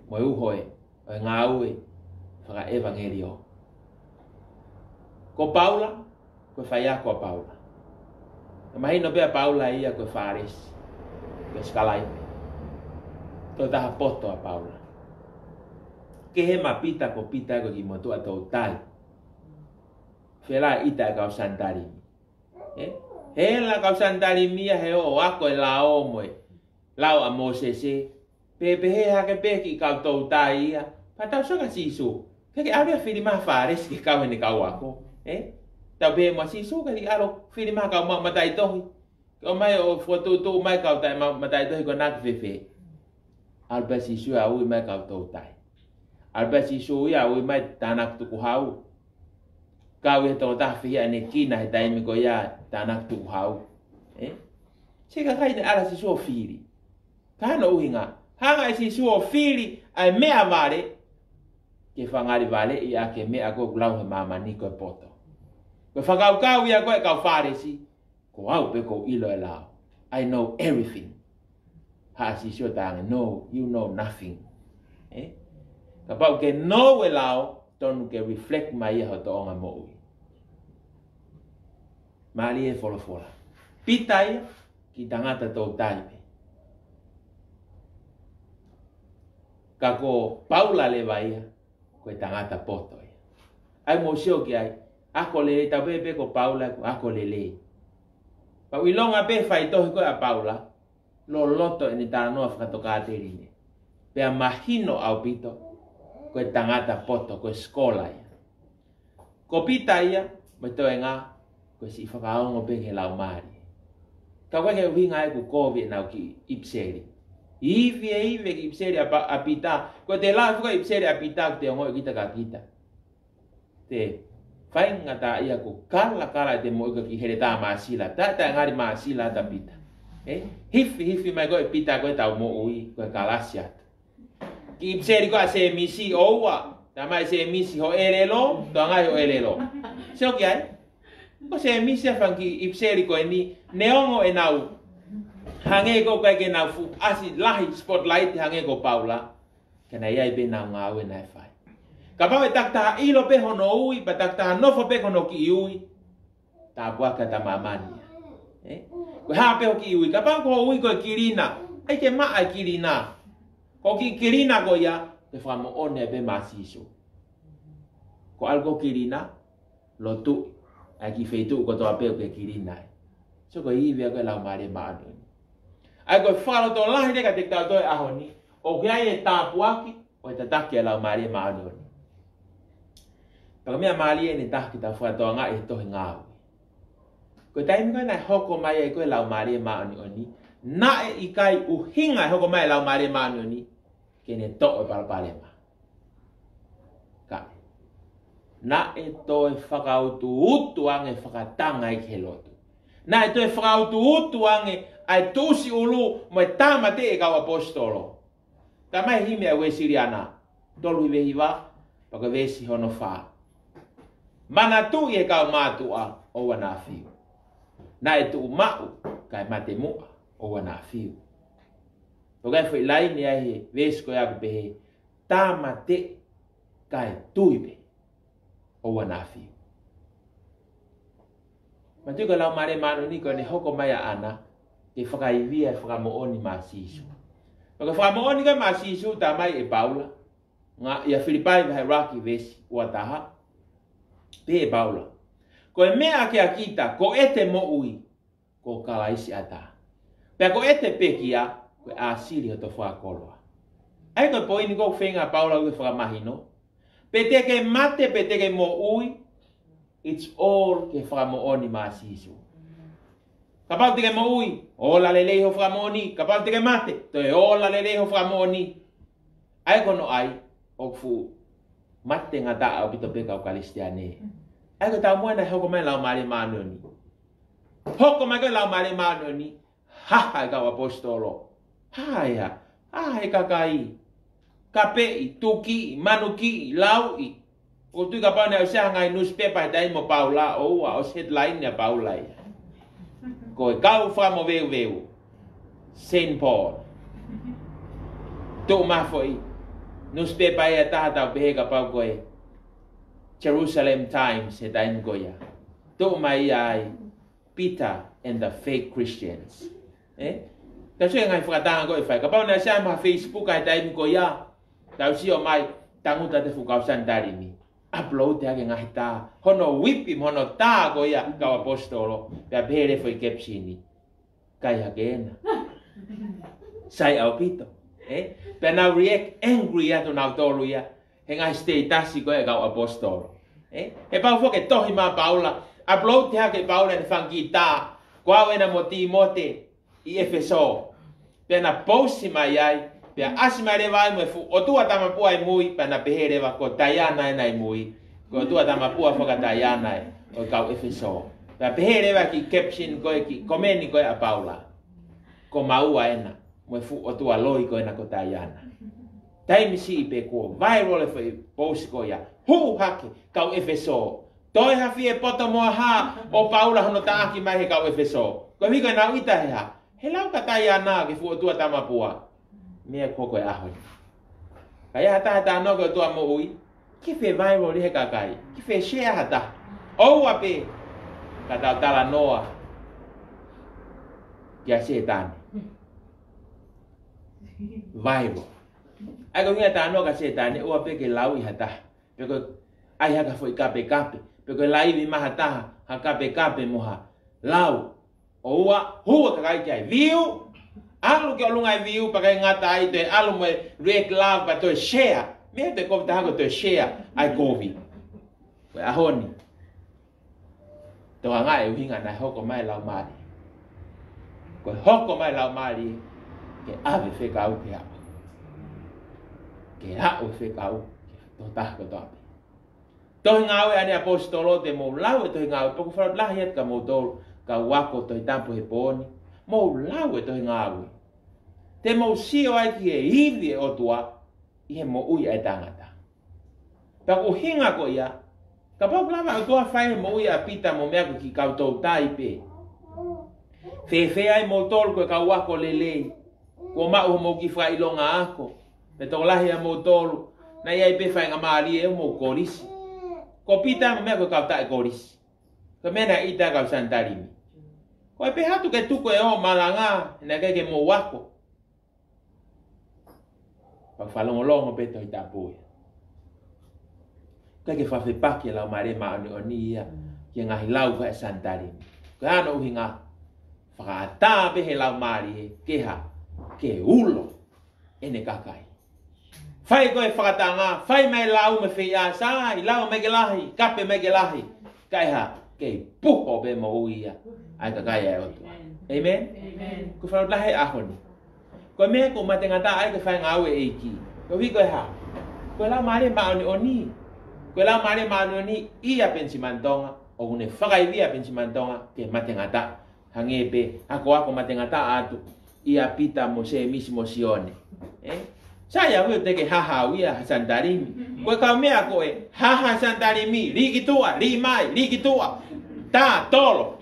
mo u hoi nga ui fala evangelio ko paula ko faya ko paula imagino pe a paula ia ko faris ko skalai to ta aposto a paula ke he mapita ko pita ko ki motu ato tai fela ita ka santari he la ka santari mia he o ako la o mo lao a mosese pe he ha ke pe ki ka to tai ia pa ta so ka sisu ke area filima faris ki ka ne ka wako ta be mo sisu ka di aro filima ka ma matai to ko mai o foto to mai ka tai ma matai to ko nak fefe alba sisu a u mai ka to tai alba sisu ya u mai tanak tu ku hau ka we to ta fi ane kina dai mi ko ya tanak tu hau se ka kai de ala sisu fili ka no hinga hanga sisu fili ai me avare ke fangari vale ia ke me ako glau he mama ni ko poto ko fangau ka ia ko ka fare si ko au pe ko ilo la I know everything ha sisu tang no you know nothing ka pau ke no we lao tonu ke reflect mai ho to nga mo mali e fola pitai ki tangata to tai ka ko paula le vai ko tangata poto ai mo sio ki ai ako le ta pe ko paula ako le pa wi longa pe fai to ko a paula lo loto ni ta no fa to ka te ri pe imagino au pito ko tangata poto ko skola ia ko pita ia me to nga ko si fa ka ngo pe he la mari ka wa ke winga ku ko vi na ki ipseri ive ki ipseri a pita ko te la ko ipseri a pita te ngo kita ka kita te fai ngata ia ku kala te mo ki hereta masila ta ngari masila ta pita hifi mai ko pita ko ta mo ui ko kalasia ki ipseri ko se misi owa ta mai se misi ho elelo to ngai ho elelo so ki ai ko se misi fa ki ipseri ko ni neongo e nau hange ko ka ke nau fu asi lahi spotlight hange ko paula kana ia be na nga we na fai ka pa tak ta ilo pe hono ui pa tak ta no fo pe hono ki ui ta bua ka ta mamani ko ha pe ki ui ka pa ko ui ko kirina ai ke ma ai kirina ko ki kirina ko ya te fa mo one be masiso ko algo kirina lo tu ai ki feitu ko to ape ko kirina so ko i ve ko la mare ma do ai ko fa lo to la hide ka te ta do a honi o ga e ta puaki o te ta ke la mare ma do Pakamea mali ni dah kita fatoa nga ito ngau. Ko time ko na hoko mai ko lau mali ma oni. Na ikai uhinga hoko mai lau mali ma oni. Kene to para palema. Ka. Na ito fakautu utu ange fakatanga ikelotu. Na ito fakautu utu ange ai tusi ulu mo tamate ka apostolo. Tamai hime a wesiriana. Dolu hiva paka vesi hono fa. Mana tu ye ka matua o wana fiu. Na itu mau kai mate mua o wana fiu. Paka foi lai ni ai ves ko ya be tamate kai tuibe o wana fiu. Matu ka lau mare manu ni ko ne hoko mai ana ke fakai via fakamo oni masisu. Paka fakamo oni ka masisu tamai e Paula. Nga ia Filipai vai raki vesi wataha pe Paula. Ko e mea ke akita ko ete mo ui ko kalaisi ata. Pe ko ete pekia ko asili to fa kolwa. Ai ko poini ko fenga Paula ko fa mahino. Pete ke mate pete ke mo ui it's all ke fa mo oni masisu. Kapal te ke mo ui ola lele ho fa mo oni, kapal te ke mate to e ola lele ho fa mo oni. Ai ko no ai ofu mate ngata au pito peka o kalistiane. Ai ko ta mo na hoko mai lau mari manoni. Hoko mai ko lau mari manoni. Ha ha ka apostolo. Ha ya. Ha ka kai. Kape tuki manuki laui. O tu ka pa na sa ngai newspaper dai mo Paula o o headline ya Paula. Ko ka fa mo veu. Saint Paul. Tu ma foi. Newspaper ya tahta behega pa koe Jerusalem Times hetain goya. To mai ai Peter and the fake Christians. Kasi ngai fakatanga ko ifai. Kapag na siya ma Facebook hetain goya. Tau siyo mai tanguta te fukau sandari ni. Upload ya ngai ta. Hono whipim hono ta goya ka apostolo. Ya bere foi kepsini. Kaya gena. Sai au pito. Pena react angry ato na tolu ya. Henga status ko e ka apostolo. E pa fo ke tohi ma Paula. Upload ya ke Paula ni fangita. Kwa wena mo Timote i Efeso. Pena post ma yai. Pena asima le vai mo fu. O tu atama pua i mui pena pehere va ko Tayana na i mui. Ko tu atama pua fo ka Tayana o ka Efeso. Pena pehere va ki caption ko ki komeni ko a Paula. Ko maua ena. Mo fu o tua loi ko na ko Tayana. Tai misi pe ko viral foi post ko ya. Hu hake ka Efeso. Toi ha fie poto mo ha o Paula hono ta ki mai ka Efeso. Ko mi ka na ita ha. Helau ka Tayana ke fu o tua tama pua. Me ko ko a ho. Kaya ta no ko tua mo ui. Ki fe viral he ka kai. Ki fe share hata. O ape ka ta la noa. Ki a setan. Viral. Ako nga tano kasi tani o ape ke lawi hata. Pero ai haka foi kape. Pero lai vi mahata ha kape moha. Lau. Oa hua kakai kai view. Alu ke olungai view pakai ngata ai te alu mo rek love pa to share. Me te ko ta to share ai kovi. Ko ahoni. To nga e winga na hoko mai lau mari. Ko hoko mai lau mari. Ke ave fe kau ke apa. Ke ha o fe kau. To ta ko to. To ngau ani apostolo de mo lau to ngau to fa la het ka mo to ka wako to tampo he poni. Mo lau to ngau. Te mo sio ai ki e ivi o tua i he mo ui ai tangata. Ta ko hinga ko ia. Ka pa lava o tua fai mo ui a pita mo mea ki kau to tai pe. Fe ai mo tol ko ka wako lele. Ko ma o mo ki fai longa ako. Me to lahi a mo tolu. Na ia pe fai ngamari e mo korisi. Ko pita mo me ko ka ta korisi. Ko mena ita ka santari mi. Ko pe hatu ke tu ko e o malanga na ke mo wako. Pa falong longo pe to ita po. Ka ke fa fe pa ke la mare ma oni ia. Ke ngahi lau fa santari. Ko ano hinga. Fa ta pe he la mari ke ha. Ke ulo ene kakai. Fai koe whakatanga, fai mai lau me whia, sai, lau me ke lahi, kape me ke lahi. Kai ha, kei puho be mo uia, ai ka kai e otua. Amen? Ko whanau lahe ahoni. Ko mea ko matengata ai ka whai ngau e eiki. Ko hui koe ha, koe lau maare maoni oni. Koe lau maare maoni oni, ia pensimantonga, o une whakaivia pensimantonga, ke matengata. Hangepe, ako matengata atu, ia pita mo se misi mo sione. Saya wil teke haha wia santarimi. Koe kau mea koe, haha santarimi, ligi tua, ligi tua. Ta, tolo.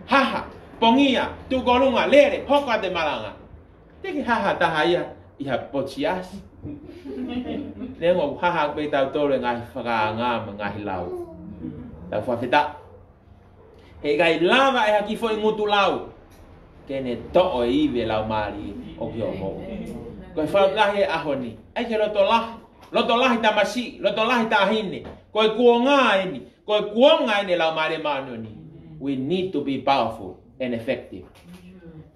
Haha, pongia, tu golunga, lere, hoka de malanga. Teke haha taha ia potsiasi. Nengo haha koe tau tolo ngai whakaangama ngai lau. Tau whawhita. He gai lava e haki foi ngutu lau. Kene to'o e iwe lau mari o ki o mo. Koe whau lahi ahoni. Ai ke loto lahi tamasi, loto lahi tahine. Koe kuonga eni. Koe kuonga eni lau mare maanoni. We need to be powerful and effective.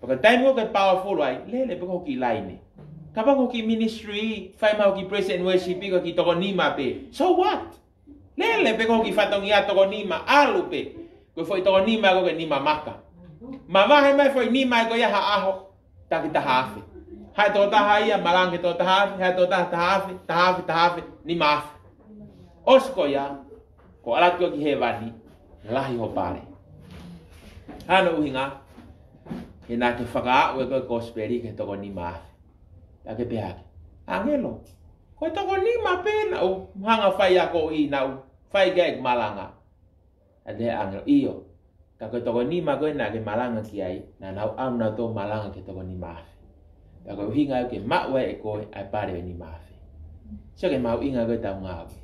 Paka time ko ke powerful ai, lele pako ki laine. Kapag ki ministry, fai mau ki praise and worship ko ki toko nima pe. So what? Lele pako ki fatong ia toko nima alu pe. Koe foi toko nima ko ke nima maka. Mamahe mai foi nima ko ia ha aho. Taki tahafe. Hai to taha ia malange to tahafe, hai to tahafe, ni mafe. Osko ya, ko alat ko ki hewani, lahi ho pare. Hano uhinga, hina ke whaka we ko kosperi ke toko ni mafe. Take pehake. Angelo, ko toko ni mape na u hanga fai ako I na u fai gek malanga. Ade angelo iyo. Kako toko ni ma ko na ke malanga ki ai, na nau am na to malanga ke toko ni mafe. Ako hinga ke mawe e koe ai pare ni mafe. Sio ke mau inga koe tau ngawe.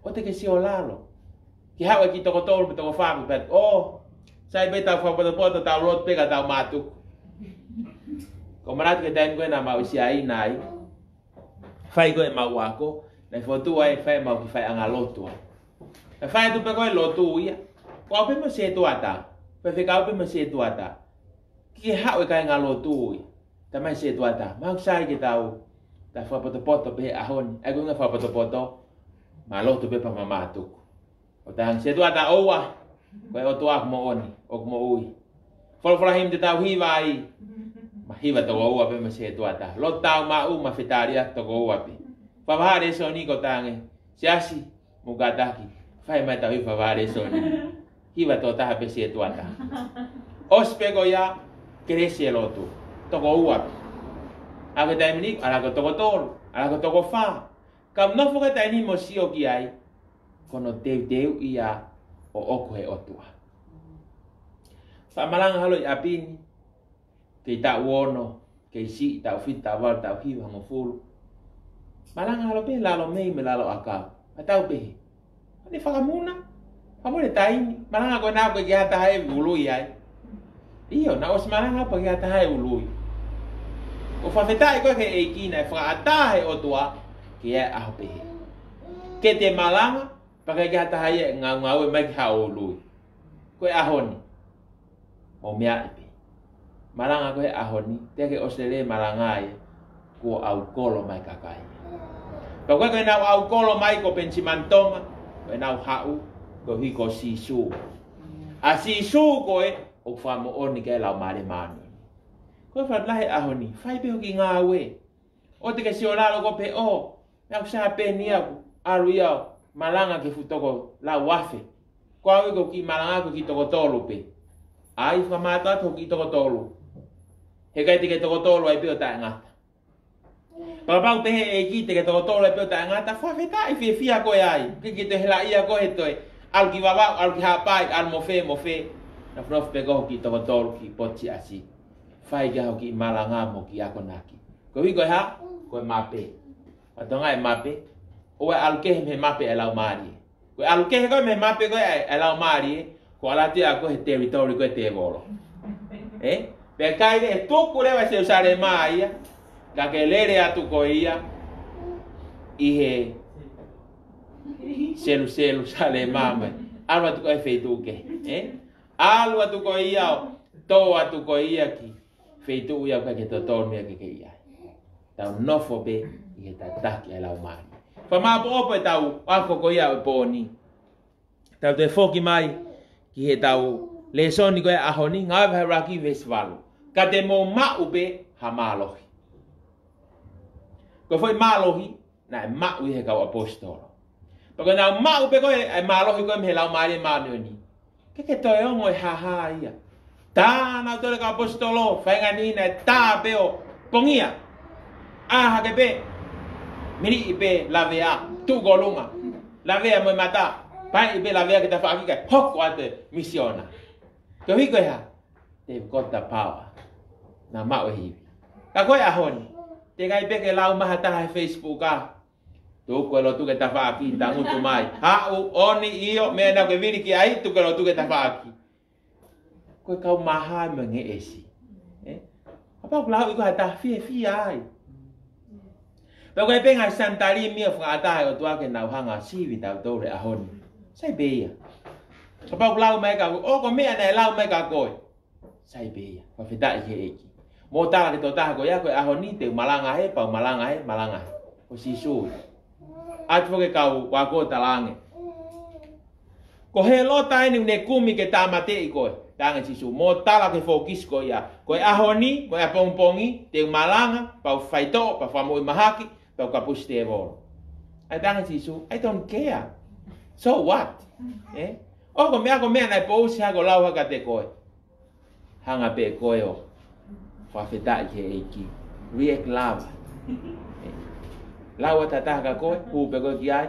O te ke si o lalo. Ki hawa ki toko tolu pe toko whamu pet. Oh, sai be tau whapoto tau lot peka tau matu. Ko maratu ke taim koe na mau isi ai nai. Whai koe mau wako. Nai fotu ai whai mau ki whai anga lotu. Na whai tu pe koe lotu ia. Ko au pe ma se tu ata. Pe whika au pe ma se tu ata. Ki hawa kai ngā lotu ia. Tamai se tu ata, mau sai ke tau, ta whapoto pe ahon, e kunga whapoto, ma lotu pe pa mamatu. O tang se tu ata oua, koe o tuak mo oni, o mo ui. Whalawhala him te tau hiwa ai, ma hiwa toko oua pe ma se tu ata. Lot tau ma ma whitaria toko oua pe. Whawahare so ni ko tange, se asi, mugataki, whai mai tau hi whawahare so ni. Hiwa to taha pe se tu ata. Ospe ko ya, kerese lotu. Toko uap. Ako tayo minik, ala ko toko tol, ala ko toko fa. Kam no fuka tayo ni mo siyo ki ay, kono teu iya o oko he otua. Pamalang haloy apin, kay ta wono, kay si, ta ufit, ta wal, ta uhiwa, mo fulo. Malang halo pe, lalo may, lalo akaw. Ataw pe, ano fakamuna? Kamu ni tayo ni, malang ako na pagkihata hay uluy ay. Iyo, naos malang ako pagkihata hay uluy. O whawhetai koe ke eiki nei whakaatahe o tua ki e aho pehe. Ke te malanga, pakai ki hatahaia ngau e mai ki hao lui. Koe ahoni, o mea ipi. Malanga koe ahoni, teke osele malanga e, kua au kolo mai kakai. Ka koe koe nau au kolo mai ko pensimantonga, koe nau hau, koe hui ko sisu. A sisu koe, o whamo oni ke lau mare manu. Koe whatlahe ahoni, whai peho ki ngā we. O te ke si o lalo ko pe o, nau sa pe ni aku, aru iau, malanga ke futoko la wafe. Ko au ko ki malanga ko ki toko tolu pe. Ai whamata to ki toko tolu. He kai te ke toko tolu ai peo tae ngata. Papau te he e ki te ke toko tolu ai peo tae ngata, whawheta i whia koe ai. Ki te hela ia koe toi, al ki wawau, al ki hapai, al mofe. Na whanof pe koho ki toko tolu ki poti asi. Whai ki hau ki malanga mo ki ako naki. Ko hui koe ha, koe mape. Atonga e mape. O e alukehe me mape e lau maari. Koe alukehe koe me mape koe e lau maari. Ko alati a koe territory koe te volo. Pe kaire e tuku lewa se usare maa ia. Ka ke lere atu koe ia. Ihe selu sale mama. Alu atu koe feituke. Alu atu koe ia o. Tō atu koe ia ki. Feitu ia ka ke totonu ia ke ia. tau nofo be i he tataki e lau mari. Whamā po opo e tau ako ko ia o pōni. Tau te whoki mai ki he tau le soni koe ahoni ngāwe he raki vesivalu. Ka te mō mau be ha mālohi. Ko foi mālohi na e mau i he kau apostolo. Pako nau mau be koe e mālohi koe me he lau mari e mānioni. Ke toi ongo e haha ia. Tā nau tole ka apostolo whainga ni na e tā peo pongia. Aha ke pe. Miri i pe lavea tu golunga. Lavea mo mata. Pai i pe lavea ke ta whaaki kai hoko ate misiona. Ko hiko ha. Te kota power. Na mau e hivi. Ka koe ahoni. Te kai pe ke lau maha taha he Facebook a. Tu koe lo tu ke ta whaaki ta ngutu mai. Hau oni iyo me na ke viri ki ai tu koe lo tu ke ta whaaki. Koe kau maha me nge esi. Apa ko lau iko hata fie ai. Pero koe penga santari mia whakatahe o tuake nau hanga siwi tau tore ahoni. Sai beia. Apa ko lau mai ka o ko mea nei lau mai ka koe. Sai beia. Whawhita i he eki. Mō tāra ki tō taha koe a koe ahoni te malanga he, pau malanga he. O si sui. Atu whake kau wako talange. Ko he lota eni une kumi ke tāmate i koe. Tānga sisu. Mō tāra ke fokis koe ia. Koe ahoni, koe a pongpongi, te malanga, pau whaito, pau whamoi mahaki, pau kapusi te evoro. Ai tānga sisu, I don't care. So what? O ko mea nai pousi hako lau haka te koe. Hanga pe koe o. Whawhita i he eiki. React lava. Lau atataha ka koe, hupe koe ki ai.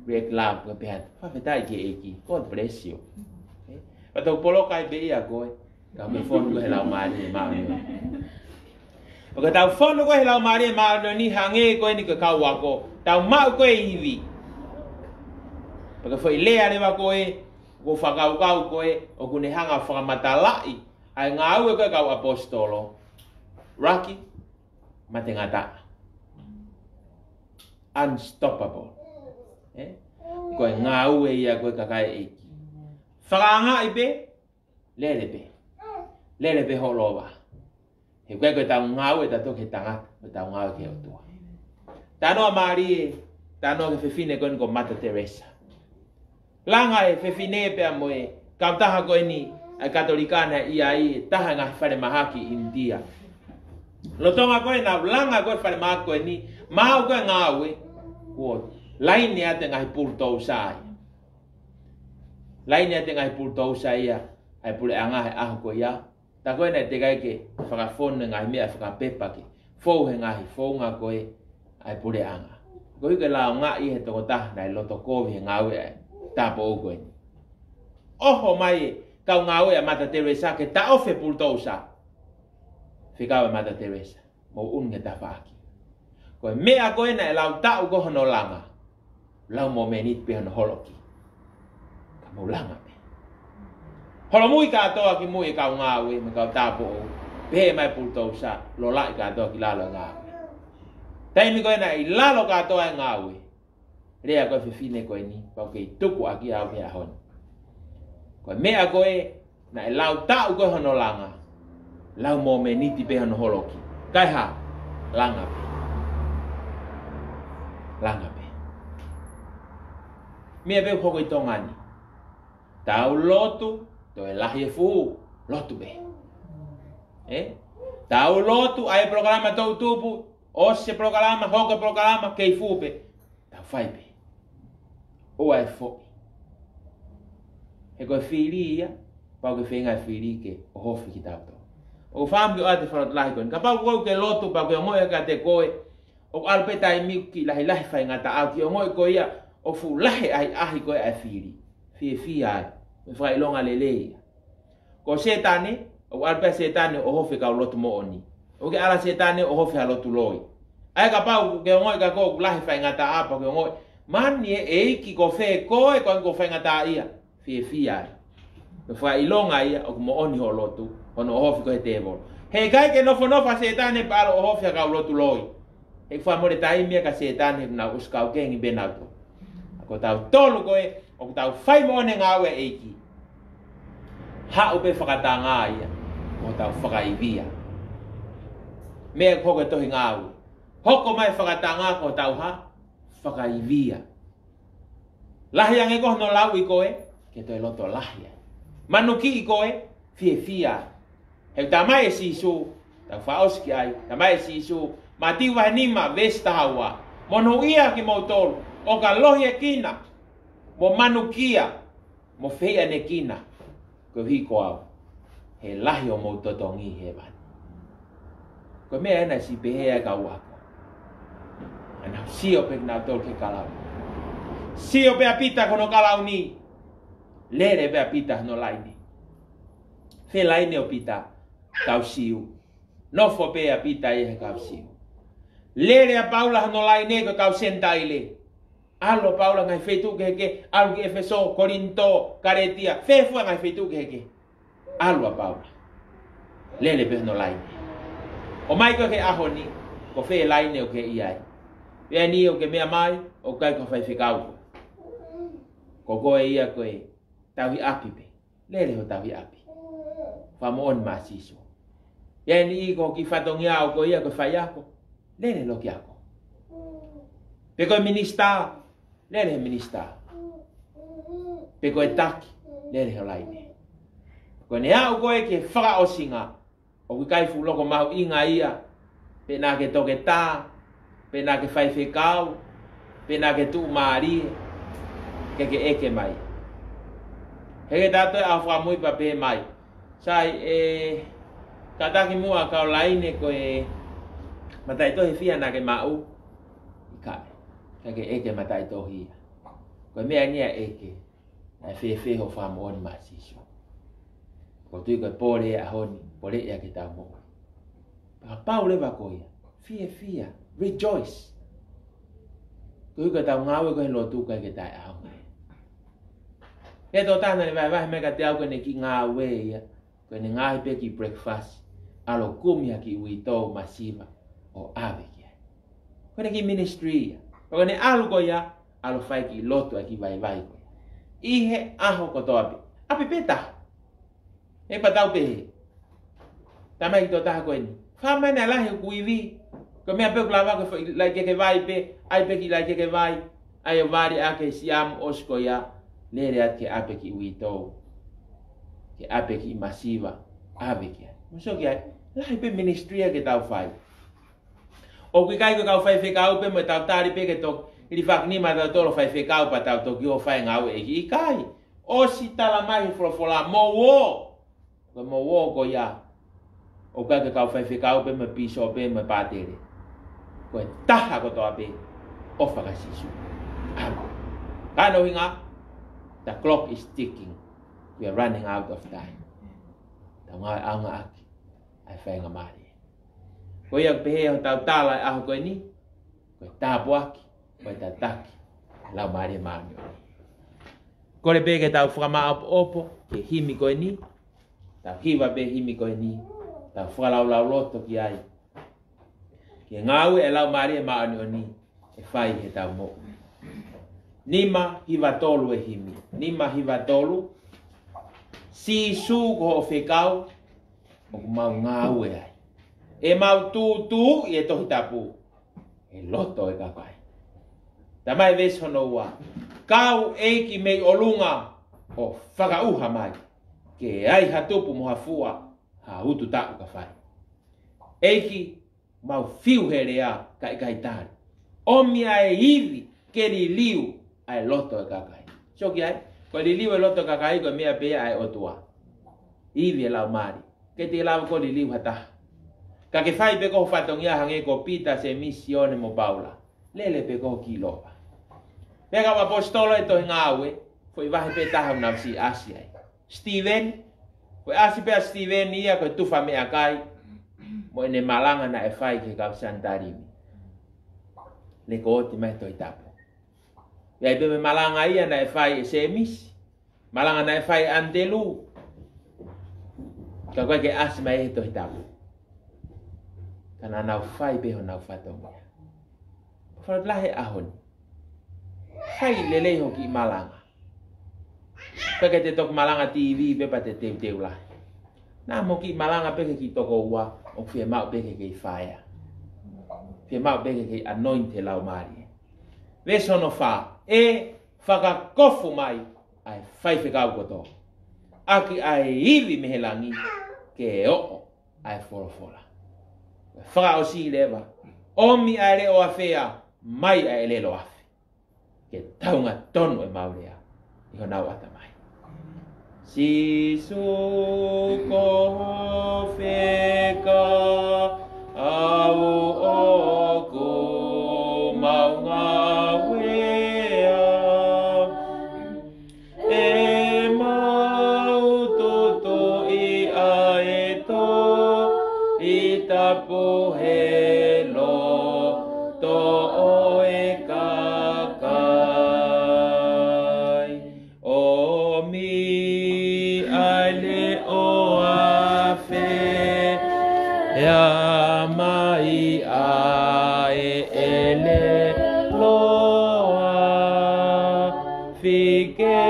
React lava koe pehat. Whawhita i he eiki. God bless you. Patau poloka i be ia koe. Kau me whonu koe he lau maari e maari. Paka tau whonu koe he lau maari e maari ni hange koe ni koe kau wako. Tau mau koe hivi. Paka whai lea rewa koe. Ko whakau koe. O kune hanga whakamatalai. Ai ngā ue koe kau apostolo. Raki. Mate ngata. Unstoppable. Koe ngā ue ia koe kakai eiki. Whakanga i pe, lere pe. Lere pe holowa. He koe koe tau ngau e tato ke tangata, koe tau ngau ke otua. Tanoa Marie, tanoa ke whewhine koe ko Mata Teresa. Langa e whewhine pe a moe, kau taha koe ni a katolikana ia i taha ngā whare mahaki India. Lotonga koe na langa koe whare mahaki koe ni, mau koe ngau e, kuo, laini ate ngahi pultou sai. Laini ate ngai pultou sai ia, ai pule anga he aho ko ia. Ta koe nei te kai ke whakafone ngai mea whakapepa ke. Fou he ngahi, fou ngā koe, ai pule anga. Koe ke lao ngā i he toko taha nai loto kovi he ngāwe ai, tāpo o koe. Oho mai kau ngāwe a Mata Teresa ke ta ofe pultou sa. Whikau e Mata Teresa, mo unge ta whaaki. Koe mea koe nei lau tau kohono langa. Lau mo menit pe hono holoki. Maulanga pe. Holo mui katoa ki mui kau ngāwe, me kau tāpo o. Pehe mai pultou sa, lo lai katoa ki lalo ngāwe. Taimi koe na i lalo katoa e ngāwe. Rea koe whiwhine koe ni, pau kei tuku aki au hea honi. Koe mea koe, na i lau tau koe hono langa. Lau mō me niti pe hono holoki. Kai ha, langa pe. Langa pe. Mea pe hoko i tongani. Tau lotu, to e lahi e fuhu, lotu be. Tau lotu, ai programa tau tupu, ose programa, hoke programa, kei fuhu pe. Tau fai pe. O ai fo. He koe whiri ia, pau ke whengai whiri ke o hofi ki tau tau. O whaam ki o ate whanot lahi koe. Ka pau koe ke lotu, pau ke o ngoe ka te koe, o alpetai miu ki lahi lahi whai ngata au ki o ngoe koe ia, o fu lahi ai ahi koe ai whiri. Fie ai, me whai longa lele. Ko setane, o alpe setane o hofi ka lotu mo oni. O ke ala setane o hofi ha lotu loi. Ai ka pau ke ngoi ka ko lahi whai ngata apa ke ngoi. Mani e eiki ko whe koe ko whai ngata ia. Fie ai. Me whai longa ia o mo oni ho lotu. Hono o hofi ko he tevolo. He kai ke nofo nofa setane palo o hofi ka lotu loi. He whai more tai mia ka setane na uskau kengi benauto. Ko tau tolu koe, o tau whai moone ngāwe eiki. Ha upe whakata ngā ia, o tau whakaivia. Mea koke tohi ngāwe, Hoko mai whakatanga ko tau ha, whakaivia. Lahi ange ko no lau I koe, ke toi loto lahi. Manuki I koe, fia. Heu tamai e sisu, tau whaoski ai, tamai e sisu, ma tiwa nima vesta hawa, mono ia ki mo tolu, o ka lohi e kina, mo manukia, mo fea ne kina, ko hiko au, he lahi o mo totongi he van. Ko mea ena si pehea ka wako. Ana sio pe na tol ke kalau. Sio pe apita kono kalau ni. Lere pe apita no laini. Fe laini o pita kau siu. No fo pe apita e kau siu. Lere a Paula no laini ko kau sentaile. Alo Paula ngai fetu ke alu ke Efeso, Corinto, Caretia. Fe fu ngai fetu ke. Alo a Paula. Lele pe no laini. O mai ko ke ahoni ko fe laini o ke iai. Ia ni o ke mea mai, o kai ko fai whikau. Ko koe ia koe, tawi api pe. Lele ho tawi api. Whamoon ma siso. Ia ni ko ki whatongia o ko ia ko whai ako. Lele lo ki ako. Pe koe minista, lele he minista. Pe koe taki, lele ho laine. Ko ne au koe ke whaka o singa. O ki kai fuloko mahu inga ia. Pe na ke toke tā. Pena ke fai whekau, pena ke tu maari, ke eke mai. Heke tato e awhamui pa pe mai. Sai kataki mua kau laine ko matai tohi fia na ke mau, ikae, ke eke matai tohi. Ko mea nia eke, na fe ho whamoon ma sisu. Ko tui koe pore a honi, pore ia ke tau mo. Pa pau lewa ko ia, fia. Rejoice. Ko ka tau ngawe ko lotu ka ke tai au. E to tana ni vai me ka te au ko ne ki ngawe ia. Ko ne ngai pe ki breakfast. Alo kumia ki wito masiva o ave ki. Ko ne ki ministry. Ko ne alu ko ia, alo fai ki lotu ki vai ko. Ihe aho ko to api. Api peta. E pa tau pe. Tamai to ta ko ni. Fa me na la he kuivi. Ko mea pe klava ko lai ke vai pe, ai pe ki lai ke vai, ai o vari ake siam osko ya, lere at ke ape ki wito, ke ape ki masiva, ape ki. Muso ki ai, lai pe ministria ke tau fai. O ki kai ko kau fai whekau pe mo tau tari pe ke tok, ili whak ni ma tau tolo fai whekau pa tau tok yo fai ngau e ki kai. O si tala mai frofola, mo wo, ko mo wo ko ya. O kai ko kau fai whekau pe mo piso pe mo patere. Koe taha ko toa pe o whakasisu. Kano hinga, the clock is ticking. We are running out of time. Tau ngai au ngā aki, ai whainga maari. Koe iak pehe o tau tālai aho koe ni, koe tāpu aki, koe tā taki, lau maari maari. Kore pe ke tau whakama opo, ke himi koe ni, tau hiwa pe himi koe ni, tau whakalau lau loto ki ai. Ke ngau e lau maari e maani o ni, e whai he tau mo. Nima hiwa tolu e himi. Nima hiwa tolu, si su ko o whekau, o mau ngau e ai. E mau tū i e tohi tapu, e loto e kakai. Tamai ves hono ua, kau eiki mei olunga, o whakauha mai, ke ai hatupu moha fua, ha utu taku ka whai. Eiki, mau fiu herea kai tari. Omia e hivi ke li liu ai loto e kakai. Soki ai, ko li liu e loto kakai ko mea pea ai otua. Hivi e lau mari. Ke te lau ko li liu hata. Ka ke fai pe ko whatongia hange ko pita se misione mo Paula. Lele pe ko ki lopa. Peka wa apostolo e tohi ngawe, foi vahe pe taha unau si asi ai. Steven, foi asi pe a Steven ia ko tufa mea kai, mo ene malanga na e fai ke kau santarimi. Le ko oti mai toi tapu. Ia ipe me malanga ia na e fai e semis. Malanga na e fai antelu. Ka koe ke asi mai e toi tapu. Kana nau fai beho nau fatongia. Wharat lahe ahoni. Fai lele ho ki malanga. Koe ke te tok malanga TV pepa te teu lahe. Nā mo ki malanga peke ki toko ua, o fie mau peke kei whaia. Pe mau beke ke anointe lau mari. Veso no fa e whakakofu mai ai whaife kau koto. Aki ai iwi mehelangi ke o ai fora. Whaka o si lewa. Omi ai le o afea mai ai le lo afe. Ke taunga tonu e maurea. Iho nau ata mai. Sisu ko feka au oku mau ngā wea. E mau toto i ae to i tapu he lo to o e kakai. O mi ale o afe ya mai ae ele loa fike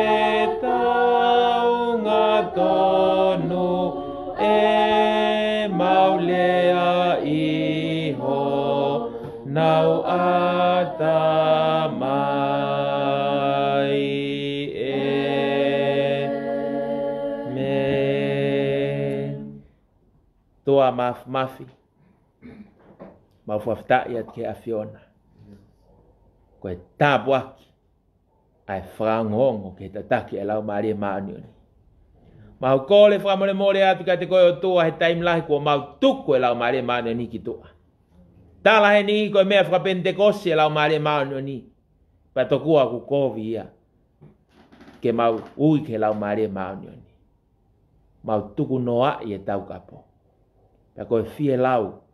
tau ngā tonu e maulea iho nau ata mai toa mafi mau whaftai at ke Fiona koe tāpuaki ai whangongo ke tataki e lau Maria Maanioni mau kole whamore more atu ka te koe o tua he taimlahi kua mau tuku e lau Maria Maanioni ki tua tala he ni koe mea whakapentekosi e lau Maria Maanioni pa tokua ku kovi ia ke mau ui ke lau Maria Maanioni mau tuku noa i e tau kapo pa koe fie lau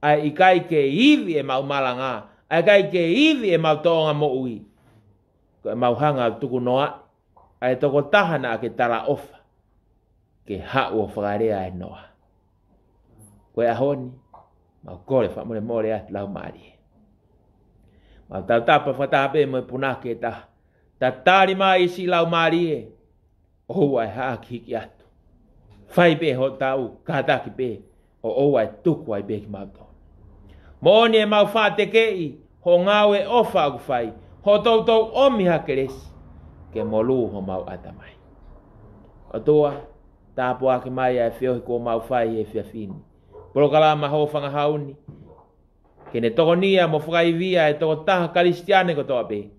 ai ikai ke iwi e mau malanga ai kai ke iwi e mau tonga mo ui koe mau hanga tuku noa ai toko tahana ke tala ofa ke hau o whakarea e noa koe ahoni mau kore whamore more atu lau maari mau tau tapa whatape mo punake ta tari mai isi lau maari e ou ai haa ki hiki atu whai pe ho tau kātaki pe o ou ai tuku ai pe ki mau tō Moni e mau whate kei, ho ngau e ofa aku whai, ho tau omi hakeresi, ke molu ho mau atamai. O toa, tāpu ake mai e whiohi ko mau whai e whiawhini. Porokalama ho whanga hauni, ke ne toko nia mo whakaivia e toko taha karistiane ko toa pe.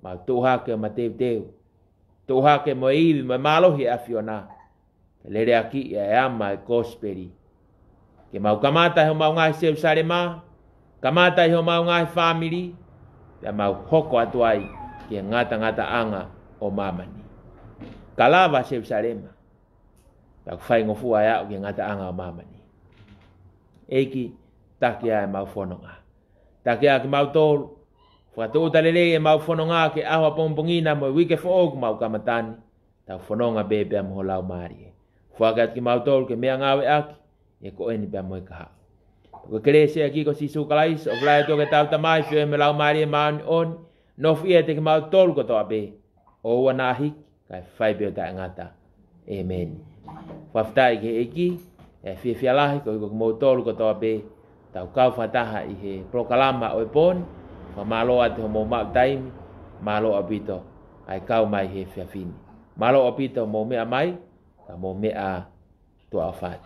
Mau tuhake o ma teu. Tuhake mo iwi mo malohi e Fiona. Ke lere aki e ama e gospeli. Ke mau kamata ho mau ngai seu sare maa. Kamata i ho mau ngai family, ya mau hoko atu ai ki ngata anga o mamani. Kalava se sarema. Tak fai ngofu aya ki ngata anga o mamani. Eki takia mau fononga. Takia ki mau tol. Fatu talele e mau fononga ke awa pompongina mo wike fo mau kamatani. Tak fononga bebe am holau mari. Fuagat ki mau tol ke mea ngawe aki e ko eni be mo ka. Ko krese aqui ko si sukalais o vlai to ke tau tamai fio me lau mari man on no fie te mau tol ko to abe o wana hik kai fai be ta ngata amen faftai ke eki e fie fie lahi ko mo tol ko to abe tau kau fataha i he prokalama o pon ma malo at mo ma time malo abito ai kau mai he fie fini malo abito mo me mai ka mo me a to afat